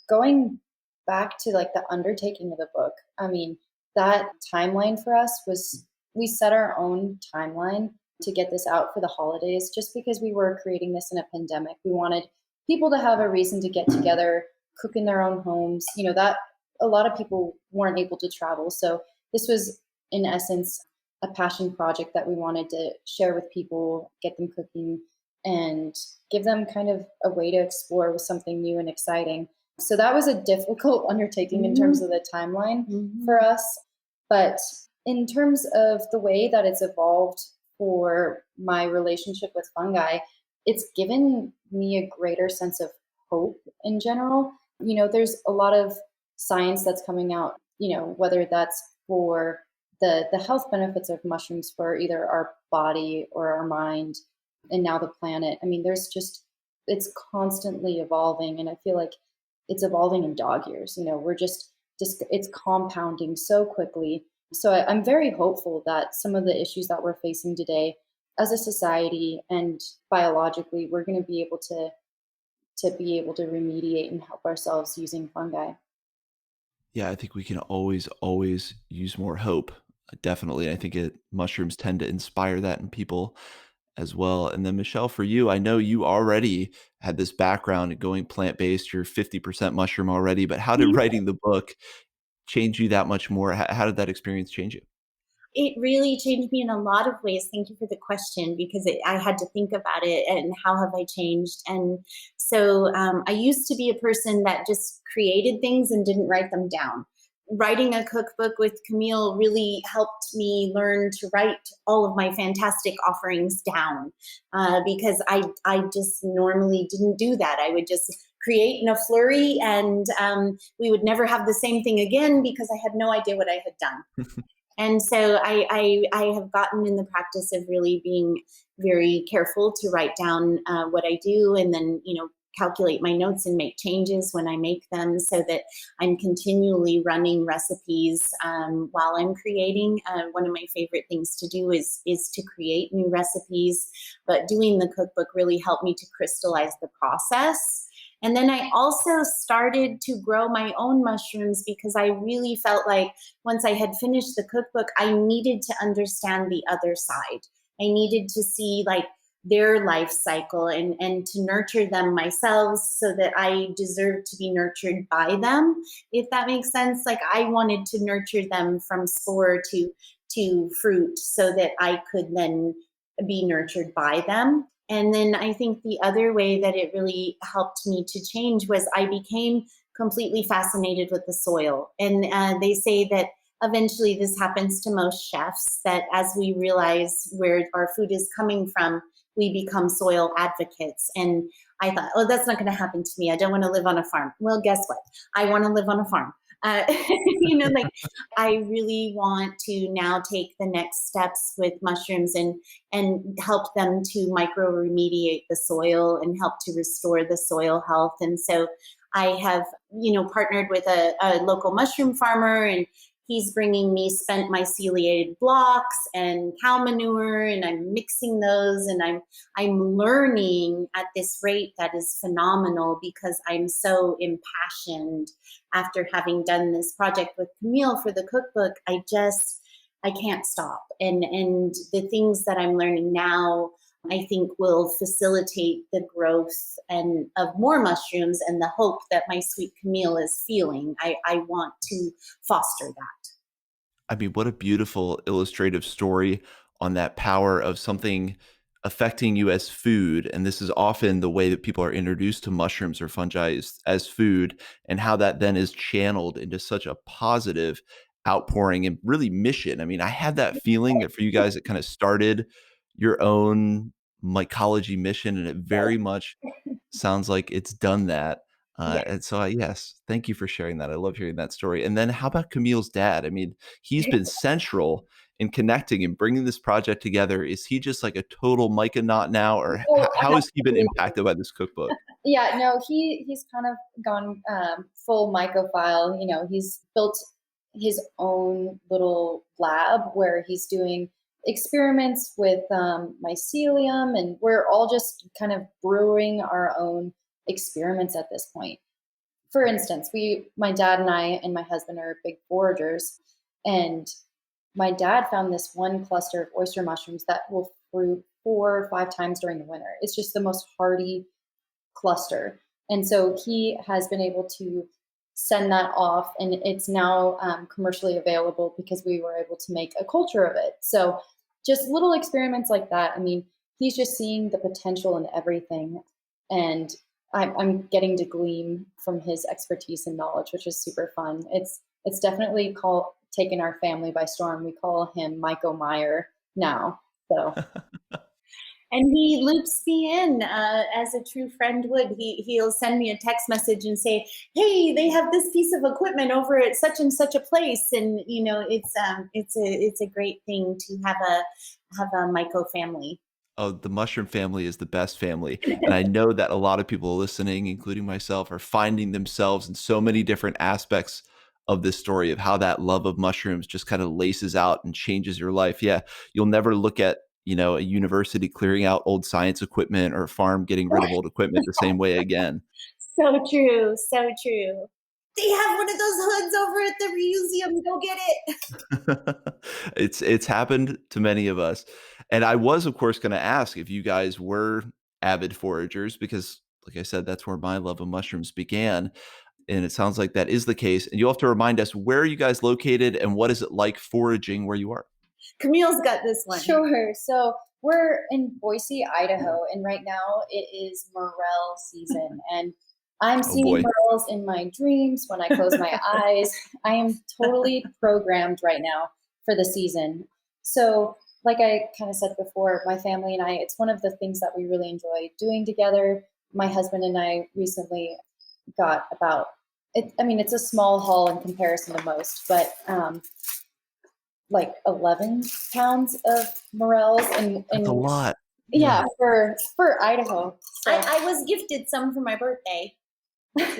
going back to like the undertaking of the book, I mean, that timeline for us was we set our own timeline to get this out for the holidays just because we were creating this in a pandemic. We wanted people to have a reason to get together, cook in their own homes. That a lot of people weren't able to travel. So, this was in essence a passion project that we wanted to share with people, get them cooking, and give them kind of a way to explore with something new and exciting. So that was a difficult undertaking in terms of the timeline Mhm. for us. But in terms of the way that it's evolved for my relationship with fungi, it's given me a greater sense of hope in general. There's a lot of science that's coming out, whether that's for the health benefits of mushrooms for either our body or our mind and now the planet. I mean, it's constantly evolving, and I feel like it's evolving in dog years. We're just it's compounding so quickly. So I'm very hopeful that some of the issues that we're facing today as a society and biologically, we're going to be able to remediate and help ourselves using fungi. Yeah, I think we can always use more hope. Definitely. I think mushrooms tend to inspire that in people as well. And then Michelle, for you, I know you already had this background in going plant-based. You're 50% mushroom already, but how did writing the book change you that much more? How did that experience change you? It really changed me in a lot of ways. Thank you for the question because I had to think about it and how have I changed. And so I used to be a person that just created things and didn't write them down. Writing a cookbook with Camille really helped me learn to write all of my fantastic offerings down because I just normally didn't do that. I would just create in a flurry and we would never have the same thing again because I had no idea what I had done. And so I have gotten in the practice of really being very careful to write down what I do and then, calculate my notes and make changes when I make them so that I'm continually running recipes while I'm creating. One of my favorite things to do is to create new recipes, but doing the cookbook really helped me to crystallize the process. And then I also started to grow my own mushrooms because I really felt like once I had finished the cookbook, I needed to understand the other side. I needed to see like their life cycle and to nurture them myself so that I deserve to be nurtured by them, if that makes sense. Like I wanted to nurture them from spore to fruit so that I could then be nurtured by them. And then I think the other way that it really helped me to change was I became completely fascinated with the soil. And they say that eventually this happens to most chefs, that as we realize where our food is coming from, we become soil advocates. And I thought, oh, that's not going to happen to me. I don't want to live on a farm. Well, guess what? I want to live on a farm. Like I really want to now take the next steps with mushrooms and help them to micro remediate the soil and help to restore the soil health. And so I have, partnered with a local mushroom farmer and he's bringing me spent myceliated blocks and cow manure and I'm mixing those and I'm learning at this rate that is phenomenal because I'm so impassioned after having done this project with Camille for the cookbook. I can't stop. And the things that I'm learning now I think will facilitate the growth and of more mushrooms and the hope that my sweet Camille is feeling. I want to foster that. I mean, what a beautiful illustrative story on that power of something affecting you as food. And this is often the way that people are introduced to mushrooms or fungi is as food, and how that then is channeled into such a positive outpouring and really mission. I mean, I had that feeling that for you guys, it kind of started your own. mycology mission, and it very much sounds like it's done that. Yeah. And so, yes, thank you for sharing that. I love hearing that story. And then, how about Camille's dad? I mean, he's been central in connecting and bringing this project together. Is he just like a total Myconaut now, or Oh, how has he been absolutely. impacted by this cookbook? Yeah, no, he's kind of gone full mycophile. He's built his own little lab where he's doing experiments with mycelium, and we're all just kind of brewing our own experiments at this point. For instance, my dad and I and my husband are big foragers, and my dad found this one cluster of oyster mushrooms that will fruit 4 or 5 times during the winter. It's just the most hardy cluster. And so he has been able to send that off, and it's now commercially available because we were able to make a culture of it. So just little experiments like that. I mean, he's just seeing the potential in everything. And I'm getting to glean from his expertise and knowledge, which is super fun. It's definitely taken our family by storm. We call him Myhre now. So And he loops me in as a true friend would. He'll send me a text message and say, "Hey, they have this piece of equipment over at such and such a place," and it's a great thing to have a myco family. Oh, the mushroom family is the best family. And I know that a lot of people listening, including myself, are finding themselves in so many different aspects of this story of how that love of mushrooms just kind of laces out and changes your life. Yeah, you'll never look at, a university clearing out old science equipment or a farm getting rid of old equipment the same way again. So true, so true. They have one of those hoods over at the museum. Go get it. It's happened to many of us. And I was, of course, going to ask if you guys were avid foragers because, like I said, that's where my love of mushrooms began. And it sounds like that is the case. And you'll have to remind us, where are you guys located and what is it like foraging where you are? Camille's got this one. sure. So we're in Boise, Idaho, and right now it is morel season. And I'm Oh seeing boy. morels in my dreams when I close my eyes. I am totally programmed right now for the season. So, like I kind of said before, my family and I, it's one of the things that we really enjoy doing together. My husband and I recently got about it. I mean, it's a small haul in comparison to most, but like 11 pounds of morels That's a and lot. yeah, Yeah. for Idaho. So I was gifted some for my birthday.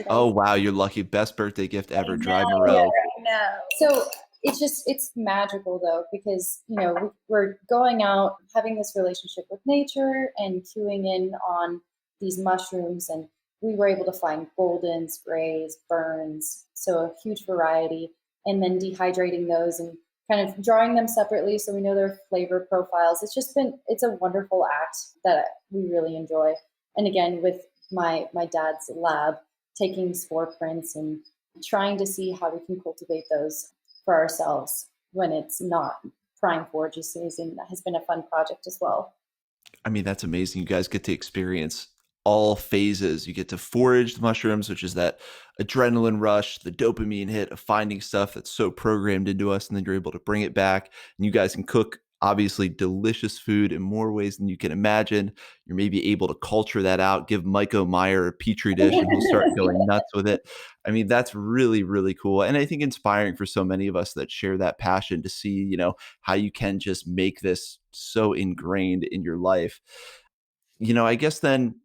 Oh, wow. You're lucky. Best birthday gift I ever. Dry know, yeah. morel. I know. So it's magical though, because we're going out having this relationship with nature and queuing in on these mushrooms, and we were able to find goldens, grays, burns, so a huge variety, and then dehydrating those and kind of drawing them separately so we know their flavor profiles. It's a wonderful act that we really enjoy. And again, with my dad's lab, taking spore prints and trying to see how we can cultivate those for ourselves when it's not prime forage season has been a fun project as well. I mean, that's amazing. You guys get to experience all phases. You get to forage the mushrooms, which is that adrenaline rush, the dopamine hit of finding stuff that's so programmed into us. And then you're able to bring it back. And you guys can cook, obviously, delicious food in more ways than you can imagine. You're maybe able to culture that out, give Myhre a petri dish, and he'll start going nuts with it. I mean, that's really, really cool. And I think inspiring for so many of us that share that passion to see, how you can just make this so ingrained in your life. I guess then,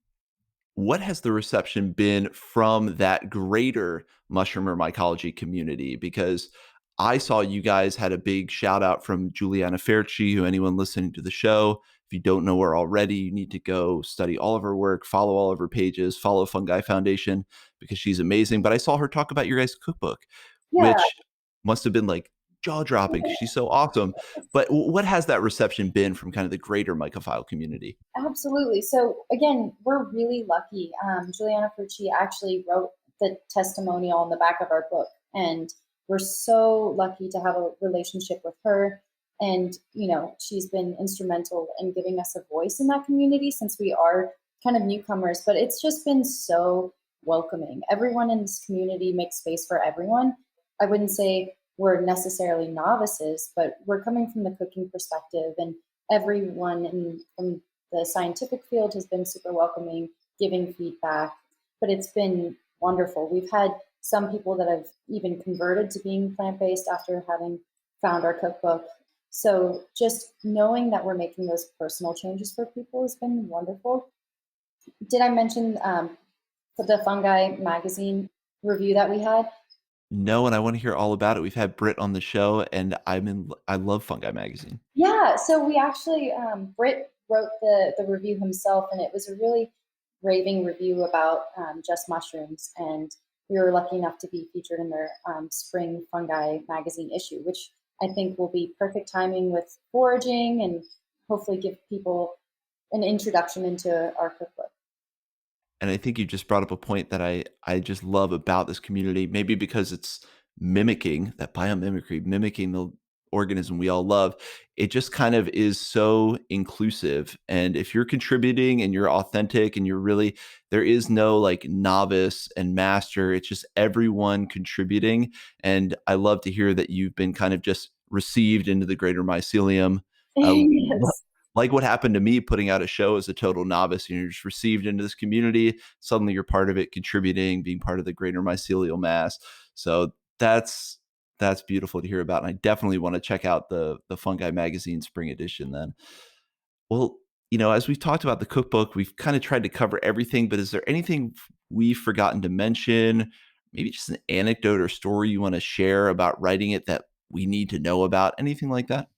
what has the reception been from that greater mushroomer mycology community? Because I saw you guys had a big shout out from Juliana Ferci, who anyone listening to the show, if you don't know her already, you need to go study all of her work, follow all of her pages, follow Fungi Foundation because she's amazing. But I saw her talk about your guys' cookbook, Yeah. which must have been like jaw dropping because she's so awesome. But what has that reception been from kind of the greater mycophile community? Absolutely. So again, we're really lucky. Juliana Frucci actually wrote the testimonial on the back of our book, and we're so lucky to have a relationship with her. And she's been instrumental in giving us a voice in that community since we are kind of newcomers. But it's just been so welcoming. Everyone in this community makes space for everyone. I wouldn't say we're necessarily novices, but we're coming from the cooking perspective, and everyone from the scientific field has been super welcoming, giving feedback, but it's been wonderful. We've had some people that have even converted to being plant-based after having found our cookbook. So just knowing that we're making those personal changes for people has been wonderful. Did I mention the Fungi magazine review that we had? No, and I want to hear all about it. We've had Britt on the show, and I love Fungi Magazine. Yeah, so we actually, Britt wrote the review himself, and it was a really raving review about just mushrooms. And we were lucky enough to be featured in their spring Fungi magazine issue, which I think will be perfect timing with foraging and hopefully give people an introduction into our cookbook. And I think you just brought up a point that I just love about this community, maybe because it's mimicking that biomimicry, mimicking the organism we all love. It just kind of is so inclusive. And if you're contributing and you're authentic and you're really, there is no like novice and master. It's just everyone contributing. And I love to hear that you've been kind of just received into the greater mycelium. Yes. Like what happened to me putting out a show as a total novice. You're just received into this community. Suddenly you're part of it, contributing, being part of the greater mycelial mass. So that's beautiful to hear about. And I definitely want to check out the Fungi Magazine spring edition then. Well, as we've talked about the cookbook, we've kind of tried to cover everything, but is there anything we've forgotten to mention? Maybe just an anecdote or story you want to share about writing it that we need to know about? Anything like that?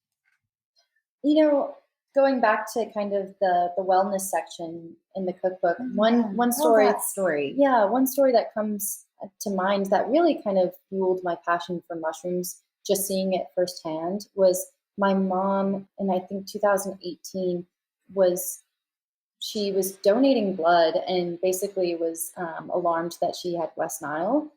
You know, going back to kind of the wellness section in the cookbook, one story, Tell that story. yeah, one story that comes to mind that really kind of fueled my passion for mushrooms, just seeing it firsthand, was my mom in I think 2018 was she was donating blood and basically was alarmed that she had West Nile.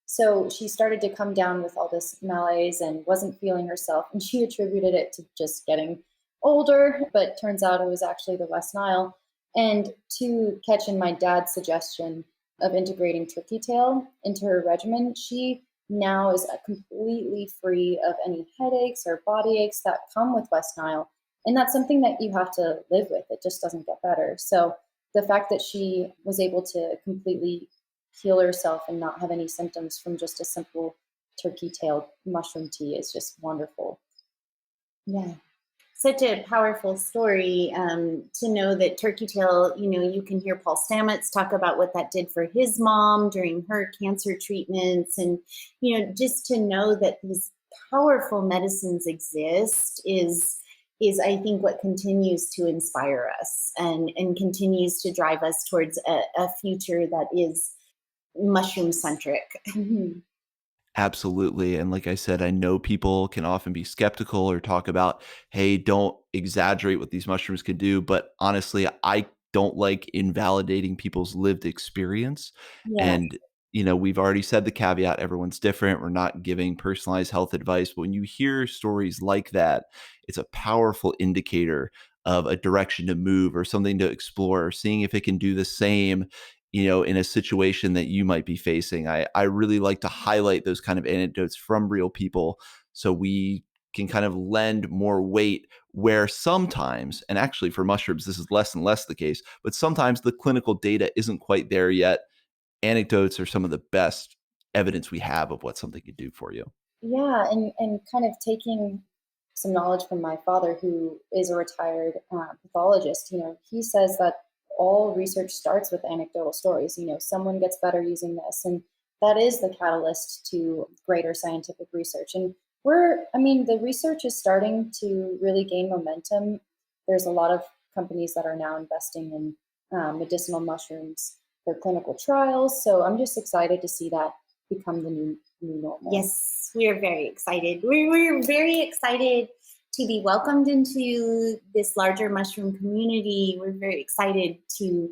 So she started to come down with all this malaise and wasn't feeling herself. And she attributed it to just getting older, but turns out it was actually the West Nile. And to catch in my dad's suggestion of integrating turkey tail into her regimen, she now is completely free of any headaches or body aches that come with West Nile. And that's something that you have to live with. It just doesn't get better. So the fact that she was able to completely heal herself and not have any symptoms from just a simple turkey tailed mushroom tea is just wonderful. Yeah. Such a powerful story to know that turkey tail, you can hear Paul Stamets talk about what that did for his mom during her cancer treatments. And, just to know that these powerful medicines exist is I think what continues to inspire us and continues to drive us towards a future that is mushroom centric. Absolutely. And like I said, I know people can often be skeptical or talk about, hey, don't exaggerate what these mushrooms can do. But honestly, I don't like invalidating people's lived experience. Yeah. And, we've already said the caveat, everyone's different. We're not giving personalized health advice. But when you hear stories like that, it's a powerful indicator of a direction to move or something to explore, seeing if it can do the same in a situation that you might be facing. I really like to highlight those kind of anecdotes from real people so we can kind of lend more weight where sometimes, and actually for mushrooms, this is less and less the case, but sometimes the clinical data isn't quite there yet. Anecdotes are some of the best evidence we have of what something can do for you. Yeah. And kind of taking some knowledge from my father, who is a retired pathologist, he says that all research starts with anecdotal stories. Someone gets better using this, and that is the catalyst to greater scientific research. And the research is starting to really gain momentum. There's a lot of companies that are now investing in medicinal mushrooms for clinical trials. So I'm just excited to see that become the new normal. Yes, we are very excited. We're very excited to be welcomed into this larger mushroom community. We're very excited to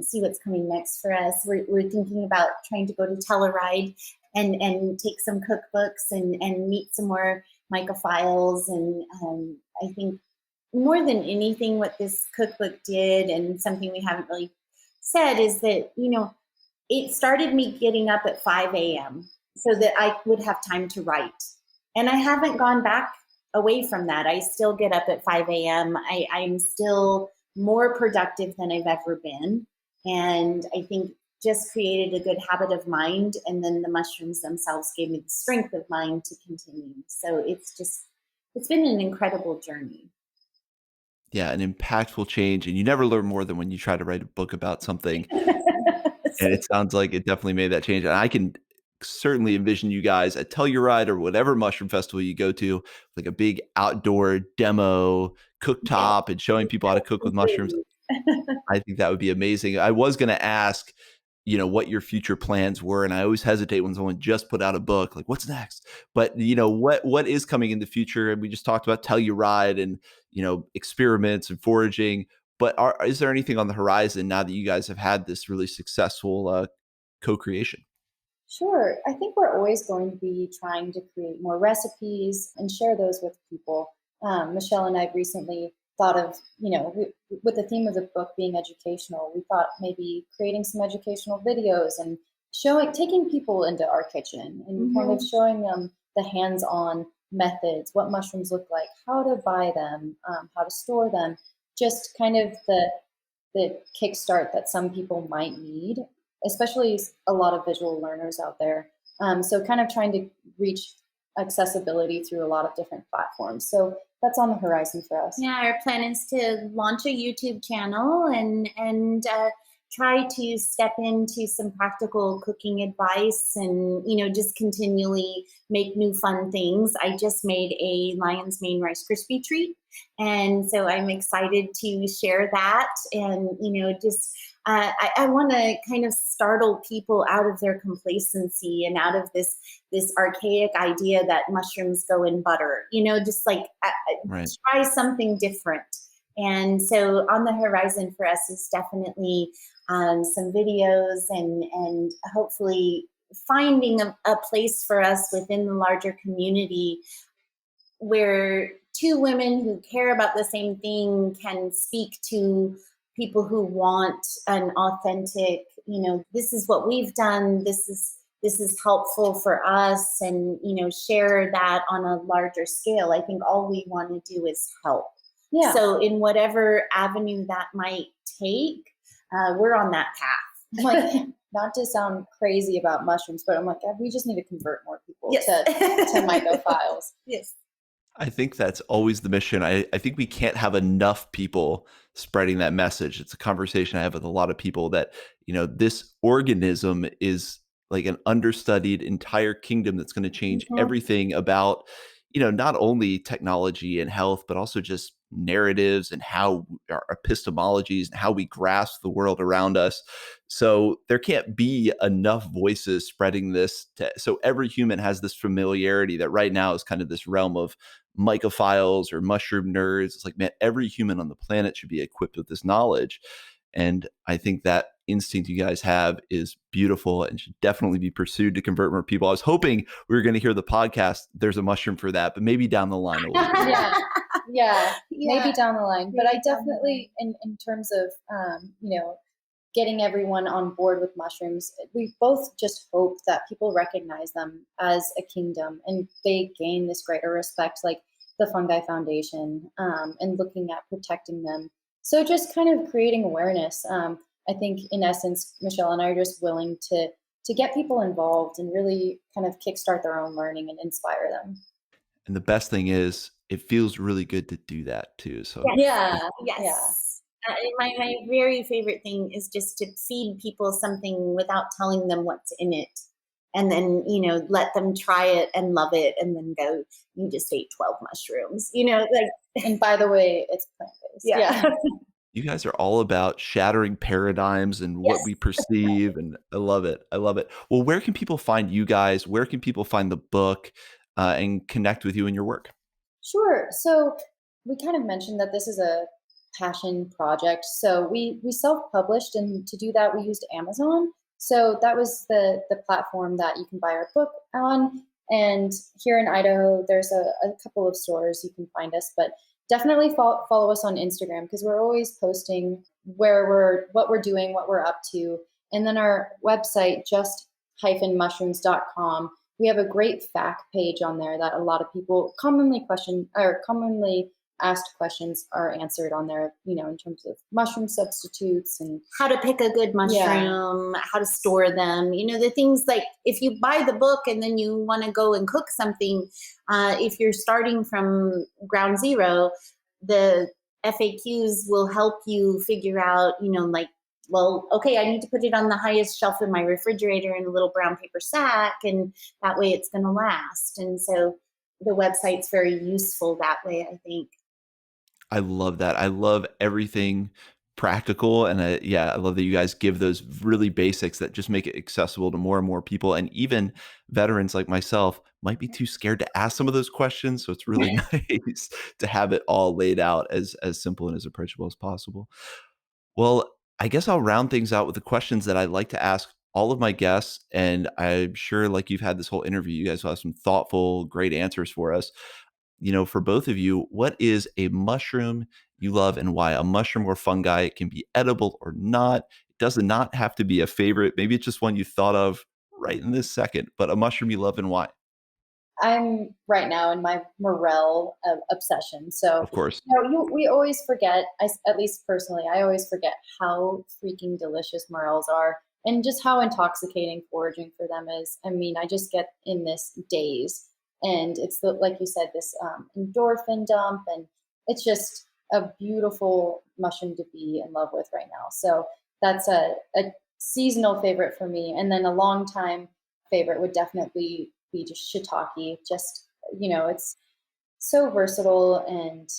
see what's coming next for us. We're thinking about trying to go to Telluride and take some cookbooks and meet some more mycophiles. And I think more than anything, what this cookbook did, and something we haven't really said, is that, it started me getting up at 5 a.m. so that I would have time to write. And I haven't gone back away from that. I still get up at 5 a.m. I'm still more productive than I've ever been. And I think just created a good habit of mind. And then the mushrooms themselves gave me the strength of mind to continue. So it's been an incredible journey. Yeah, an impactful change. And you never learn more than when you try to write a book about something. And it sounds like it definitely made that change. And I can certainly envision you guys at Telluride or whatever mushroom festival you go to, like a big outdoor demo cooktop and showing people how to cook with mushrooms. I think that would be amazing. I was going to ask, what your future plans were, and I always hesitate when someone just put out a book, like what's next? But what is coming in the future? And we just talked about Telluride and experiments and foraging. But is there anything on the horizon now that you guys have had this really successful co-creation? Sure. I think we're always going to be trying to create more recipes and share those with people. Michelle and I recently thought of, with the theme of the book being educational, we thought maybe creating some educational videos and taking people into our kitchen and kind of showing them the hands-on methods, what mushrooms look like, how to buy them, how to store them, just kind of the kickstart that some people might need, especially a lot of visual learners out there. So kind of trying to reach accessibility through a lot of different platforms. So that's on the horizon for us. Yeah, our plan is to launch a YouTube channel and try to step into some practical cooking advice and, just continually make new fun things. I just made a lion's mane Rice Krispie treat. And so I'm excited to share that and, I want to kind of startle people out of their complacency and out of this archaic idea that mushrooms go in butter, just like Right. try something different. And so on the horizon for us is definitely some videos and hopefully finding a place for us within the larger community where two women who care about the same thing can speak to people who want an authentic, this is what we've done, this is helpful for us, and share that on a larger scale. I think all we want to do is help. Yeah. So in whatever avenue that might take, we're on that path. Like, not to sound crazy about mushrooms, but I'm like, we just need to convert more people Yes. to mycophiles. Yes. I think that's always the mission. I think we can't have enough people spreading that message. It's a conversation I have with a lot of people that, this organism is like an understudied entire kingdom that's going to change everything about, not only technology and health, but also just narratives and how our epistemologies and how we grasp the world around us. So there can't be enough voices spreading this. So every human has this familiarity that right now is kind of this realm of mycophiles or mushroom nerds. It's like, man, every human on the planet should be equipped with this knowledge. And I think that instinct you guys have is beautiful and should definitely be pursued to convert more people. I was hoping we were going to hear the podcast. There's a mushroom for that, but maybe down the line a little bit. Yeah, maybe down the line. But I definitely, in terms of, getting everyone on board with mushrooms, we both just hope that people recognize them as a kingdom and they gain this greater respect, like the Fungi Foundation, and looking at protecting them. So just kind of creating awareness. I think in essence, Michelle and I are just willing to get people involved and really kind of kickstart their own learning and inspire them. And the best thing is, it feels really good to do that too. So Yes. My very favorite thing is just to feed people something without telling them what's in it. And then, let them try it and love it and then go, you just ate 12 mushrooms, And by the way, it's plant-based. Yeah. you guys are all about shattering paradigms and what we perceive. And I love it. I love it. Well, where can people find you guys? Where can people find the book and connect with you and your work? Sure. So we kind of mentioned that this is a passion project. So we self-published, and to do that, we used Amazon. So that was the platform that you can buy our book on. And here in Idaho, there's a couple of stores you can find us, but definitely follow us on Instagram because we're always posting what we're doing, what we're up to. And then our website, just-mushrooms.com, we have a great fact page on there that a lot of people commonly asked questions are answered on there, in terms of mushroom substitutes and how to pick a good mushroom, how to store them, the things like if you buy the book and then you want to go and cook something, if you're starting from ground zero, the FAQs will help you figure out, well, okay, I need to put it on the highest shelf in my refrigerator in a little brown paper sack, and that way it's going to last. And so the website's very useful that way, I think. I love that. I love everything practical. And I love that you guys give those really basics that just make it accessible to more and more people. And even veterans like myself might be too scared to ask some of those questions. So it's really nice to have it all laid out as simple and as approachable as possible. Well, I guess I'll round things out with the questions that I like to ask all of my guests. And I'm sure, like you've had this whole interview, you guys will have some thoughtful, great answers for us. For both of you, what is a mushroom you love and why? A mushroom or fungi, it can be edible or not. It does not have to be a favorite. Maybe it's just one you thought of right in this second, but a mushroom you love and why? I'm right now in my morel obsession. So, Of course. we always forget, at least personally, I always forget how freaking delicious morels are and just how intoxicating foraging for them is. I mean, I just get in this daze, and it's like you said, this endorphin dump, and it's just a beautiful mushroom to be in love with right now. So that's a seasonal favorite for me. And then a long time favorite would definitely be just shiitake. Just, it's so versatile and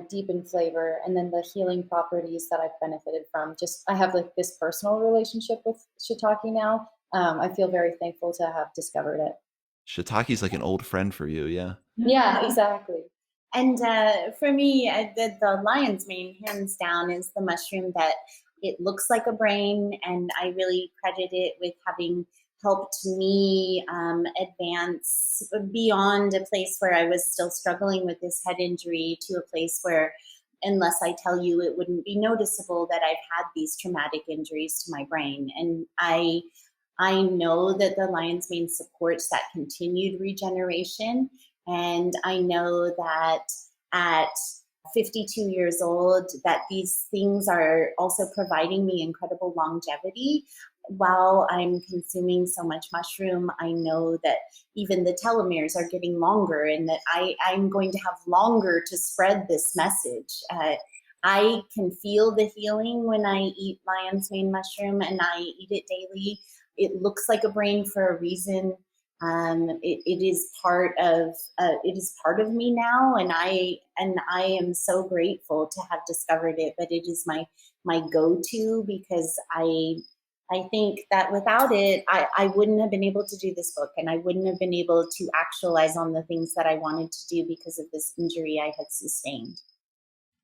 deep in flavor. And then the healing properties that I've benefited from. Just, I have like this personal relationship with shiitake now. I feel very thankful to have discovered it. Shiitake is like an old friend for you. Yeah. Yeah, exactly. And for me, the lion's mane, hands down, is the mushroom that it looks like a brain, and I really credit it with having helped me advance beyond a place where I was still struggling with this head injury to a place where, unless I tell you, it wouldn't be noticeable that I've had these traumatic injuries to my brain. And I know that the lion's mane supports that continued regeneration. And I know that at 52 years old, that these things are also providing me incredible longevity. While I'm consuming so much mushroom, I know that even the telomeres are getting longer, and that I'm going to have longer to spread this message. I can feel the healing when I eat lion's mane mushroom, and I eat it daily. It looks like a brain for a reason. It is part of me now, and I am so grateful to have discovered it. But it is my go-to, because I think that without it, I wouldn't have been able to do this book, and I wouldn't have been able to actualize on the things that I wanted to do because of this injury I had sustained.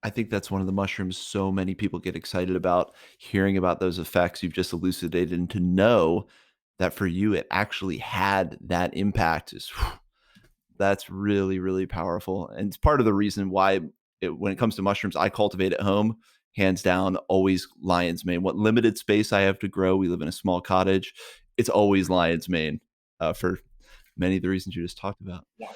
I think that's one of the mushrooms so many people get excited about, hearing about those effects you've just elucidated, and to know that for you it actually had that impact is that's really, really powerful. And it's part of the reason why when it comes to mushrooms, I cultivate at home, hands down, always lion's mane. What limited space I have to grow, we live in a small cottage, it's always lion's mane for many of the reasons you just talked about. Yes.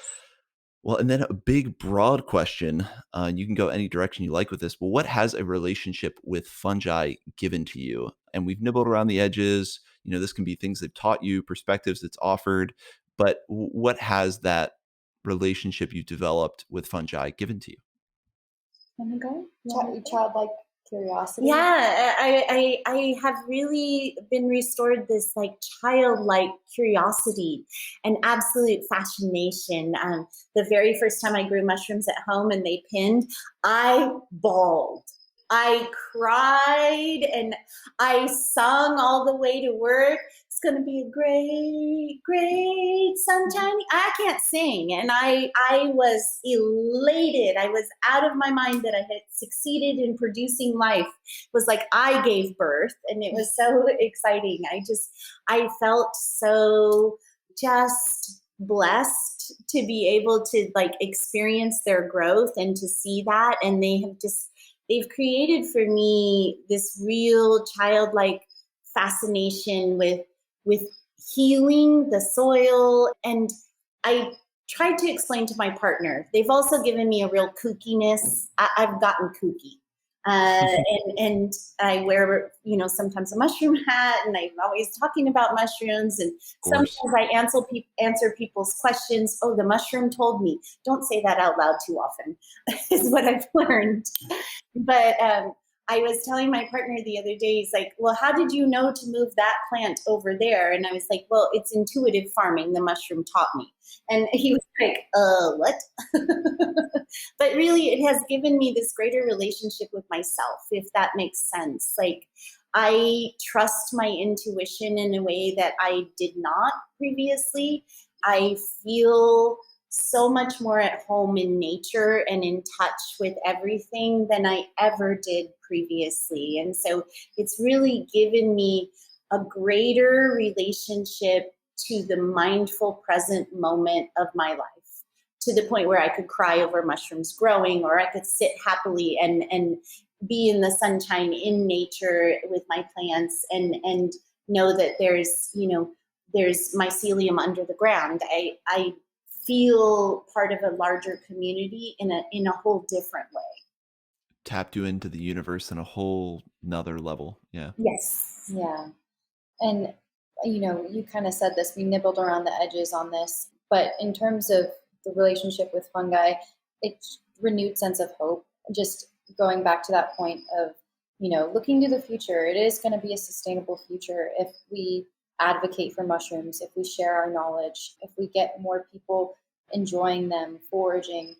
Well, and then a big, broad question. You can go any direction you like with this, but what has a relationship with fungi given to you? And we've nibbled around the edges. This can be things they've taught you, perspectives it's offered, but what has that relationship you've developed with fungi given to you? Can you go? Childlike curiosity. Yeah, I have really been restored this like childlike curiosity and absolute fascination. The very first time I grew mushrooms at home and they pinned, I bawled. I cried and I sung all the way to work. It's going to be a great, great sunshine. I can't sing. And I was elated. I was out of my mind that I had succeeded in producing life. It was like I gave birth, and it was so exciting. I felt so just blessed to be able to like experience their growth and to see that. And they've created for me this real childlike fascination with healing the soil. And I tried to explain to my partner. They've also given me a real kookiness. I've gotten kooky. And I wear, sometimes a mushroom hat, and I'm always talking about mushrooms. And sometimes I answer people's questions. Oh, the mushroom told me. Don't say that out loud too often, is what I've learned. But I was telling my partner the other day, he's like, well, how did you know to move that plant over there? And I was like, well, it's intuitive farming. The mushroom taught me. And he was like, what? But really, it has given me this greater relationship with myself, if that makes sense. Like, I trust my intuition in a way that I did not previously. I feel so much more at home in nature and in touch with everything than I ever did previously. And so it's really given me a greater relationship to the mindful present moment of my life, to the point where I could cry over mushrooms growing, or I could sit happily and be in the sunshine in nature with my plants and know that there's mycelium under the ground. I feel part of a larger community in a whole different way. Tapped you into the universe on a whole nother level. Yeah. Yes. Yeah. And, you kind of said this, we nibbled around the edges on this, but in terms of the relationship with fungi, it's renewed sense of hope. Just going back to that point of, looking to the future, it is going to be a sustainable future if we advocate for mushrooms, if we share our knowledge, if we get more people enjoying them, foraging.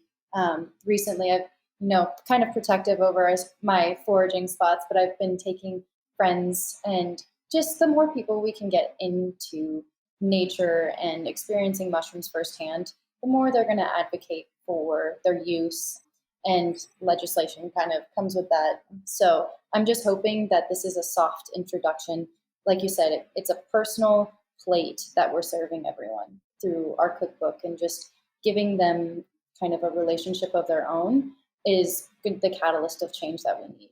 Recently, I've, kind of protective over my foraging spots, but I've been taking friends, and just the more people we can get into nature and experiencing mushrooms firsthand, the more they're going to advocate for their use, and legislation kind of comes with that. So I'm just hoping that this is a soft introduction. Like you said, it's a personal plate that we're serving everyone through our cookbook, and just giving them kind of a relationship of their own is the catalyst of change that we need.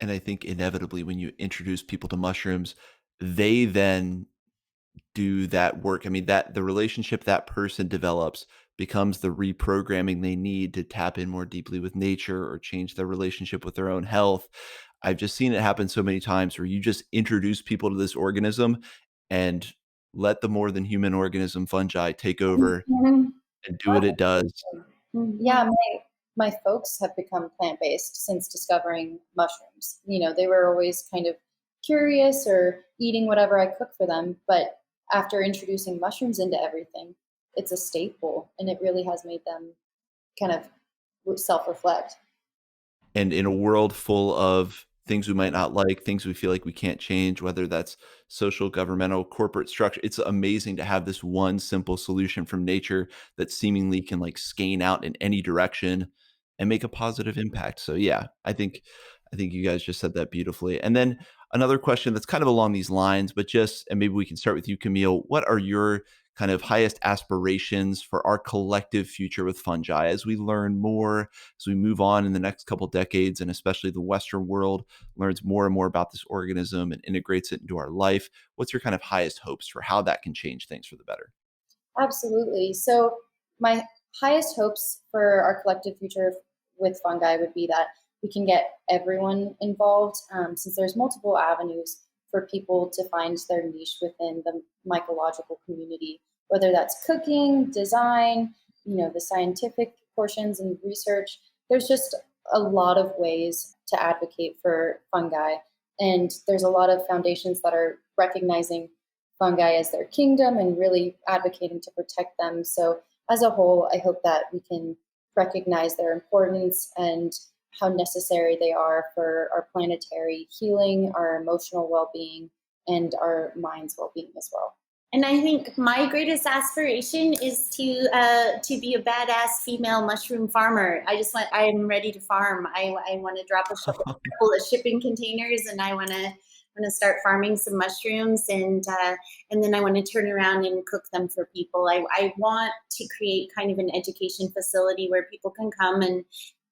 And I think inevitably when you introduce people to mushrooms, they then do that work. I mean, that the relationship that person develops becomes the reprogramming they need to tap in more deeply with nature or change their relationship with their own health. I've just seen it happen so many times where you just introduce people to this organism and let the more than human organism fungi take over Mhm. and do what it does. Yeah, my folks have become plant-based since discovering mushrooms. They were always kind of curious or eating whatever I cook for them, but after introducing mushrooms into everything, it's a staple, and it really has made them kind of self-reflect. And in a world full of things we might not like, things we feel like we can't change, whether that's social, governmental, corporate structure, it's amazing to have this one simple solution from nature that seemingly can like skein out in any direction and make a positive impact. So yeah, I think you guys just said that beautifully. And then another question that's kind of along these lines, but and maybe we can start with you, Camille. What are your kind of highest aspirations for our collective future with fungi as we learn more, as we move on in the next couple decades, and especially the Western world learns more and more about this organism and integrates it into our life? What's your kind of highest hopes for how that can change things for the better? Absolutely. So my highest hopes for our collective future with fungi would be that we can get everyone involved, since there's multiple avenues for people to find their niche within the mycological community, whether that's cooking, design, the scientific portions and research. There's just a lot of ways to advocate for fungi. And there's a lot of foundations that are recognizing fungi as their kingdom and really advocating to protect them. So as a whole, I hope that we can recognize their importance and how necessary they are for our planetary healing, our emotional well-being, and our mind's well-being as well. And I think my greatest aspiration is to be a badass female mushroom farmer. I'm ready to farm. I want to drop a couple of shipping containers, and I want to start farming some mushrooms, and then I want to turn around and cook them for people. I want to create kind of an education facility where people can come and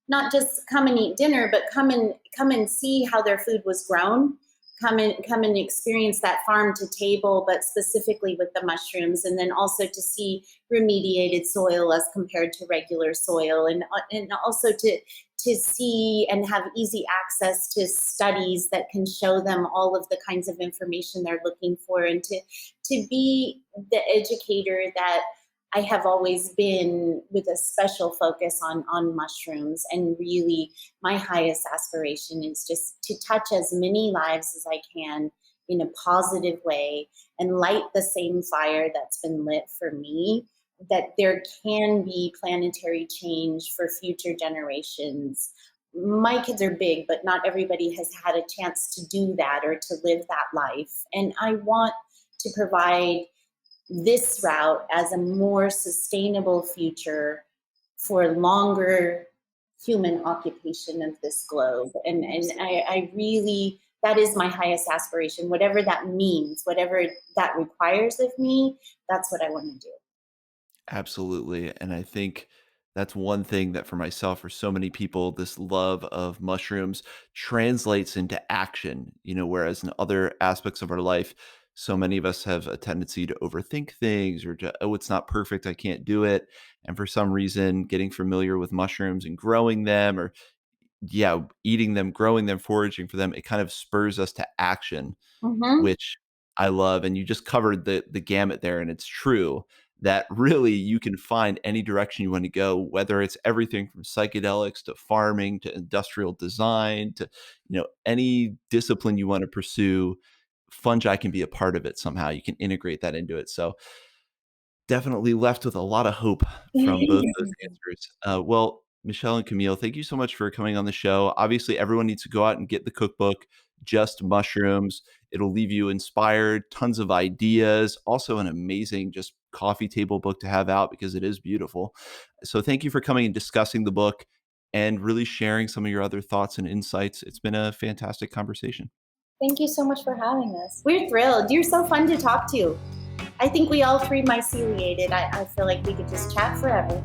not just come and eat dinner, but come and see how their food was grown, come and experience that farm to table, but specifically with the mushrooms, and then also to see remediated soil as compared to regular soil, and also to see and have easy access to studies that can show them all of the kinds of information they're looking for, and to be the educator that I have always been, with a special focus on mushrooms. And really, my highest aspiration is just to touch as many lives as I can in a positive way and light the same fire that's been lit for me, that there can be planetary change for future generations. My kids are big, but not everybody has had a chance to do that or to live that life. And I want to provide this route as a more sustainable future for longer human occupation of this globe. And I really, that is my highest aspiration, whatever that means, whatever that requires of me, that's what I want to do. Absolutely. And I think that's one thing that for myself, for so many people, this love of mushrooms translates into action, whereas in other aspects of our life, so many of us have a tendency to overthink things or to, oh, it's not perfect, I can't do it. And for some reason, getting familiar with mushrooms and growing them, or yeah, eating them, growing them, foraging for them, it kind of spurs us to action, Mm-hmm. which I love. And you just covered the gamut there, and it's true that really you can find any direction you want to go, whether it's everything from psychedelics to farming to industrial design to any discipline you want to pursue. Fungi can be a part of it somehow. You can integrate that into it. So definitely left with a lot of hope from both those answers. Well, Michelle and Camille, thank you so much for coming on the show. Obviously, everyone needs to go out and get the cookbook, Just Mushrooms. It'll leave you inspired, tons of ideas, also an amazing just coffee table book to have out because it is beautiful. So thank you for coming and discussing the book and really sharing some of your other thoughts and insights. It's been a fantastic conversation. Thank you so much for having us. We're thrilled. You're so fun to talk to. I think we all three myceliated. I feel like we could just chat forever.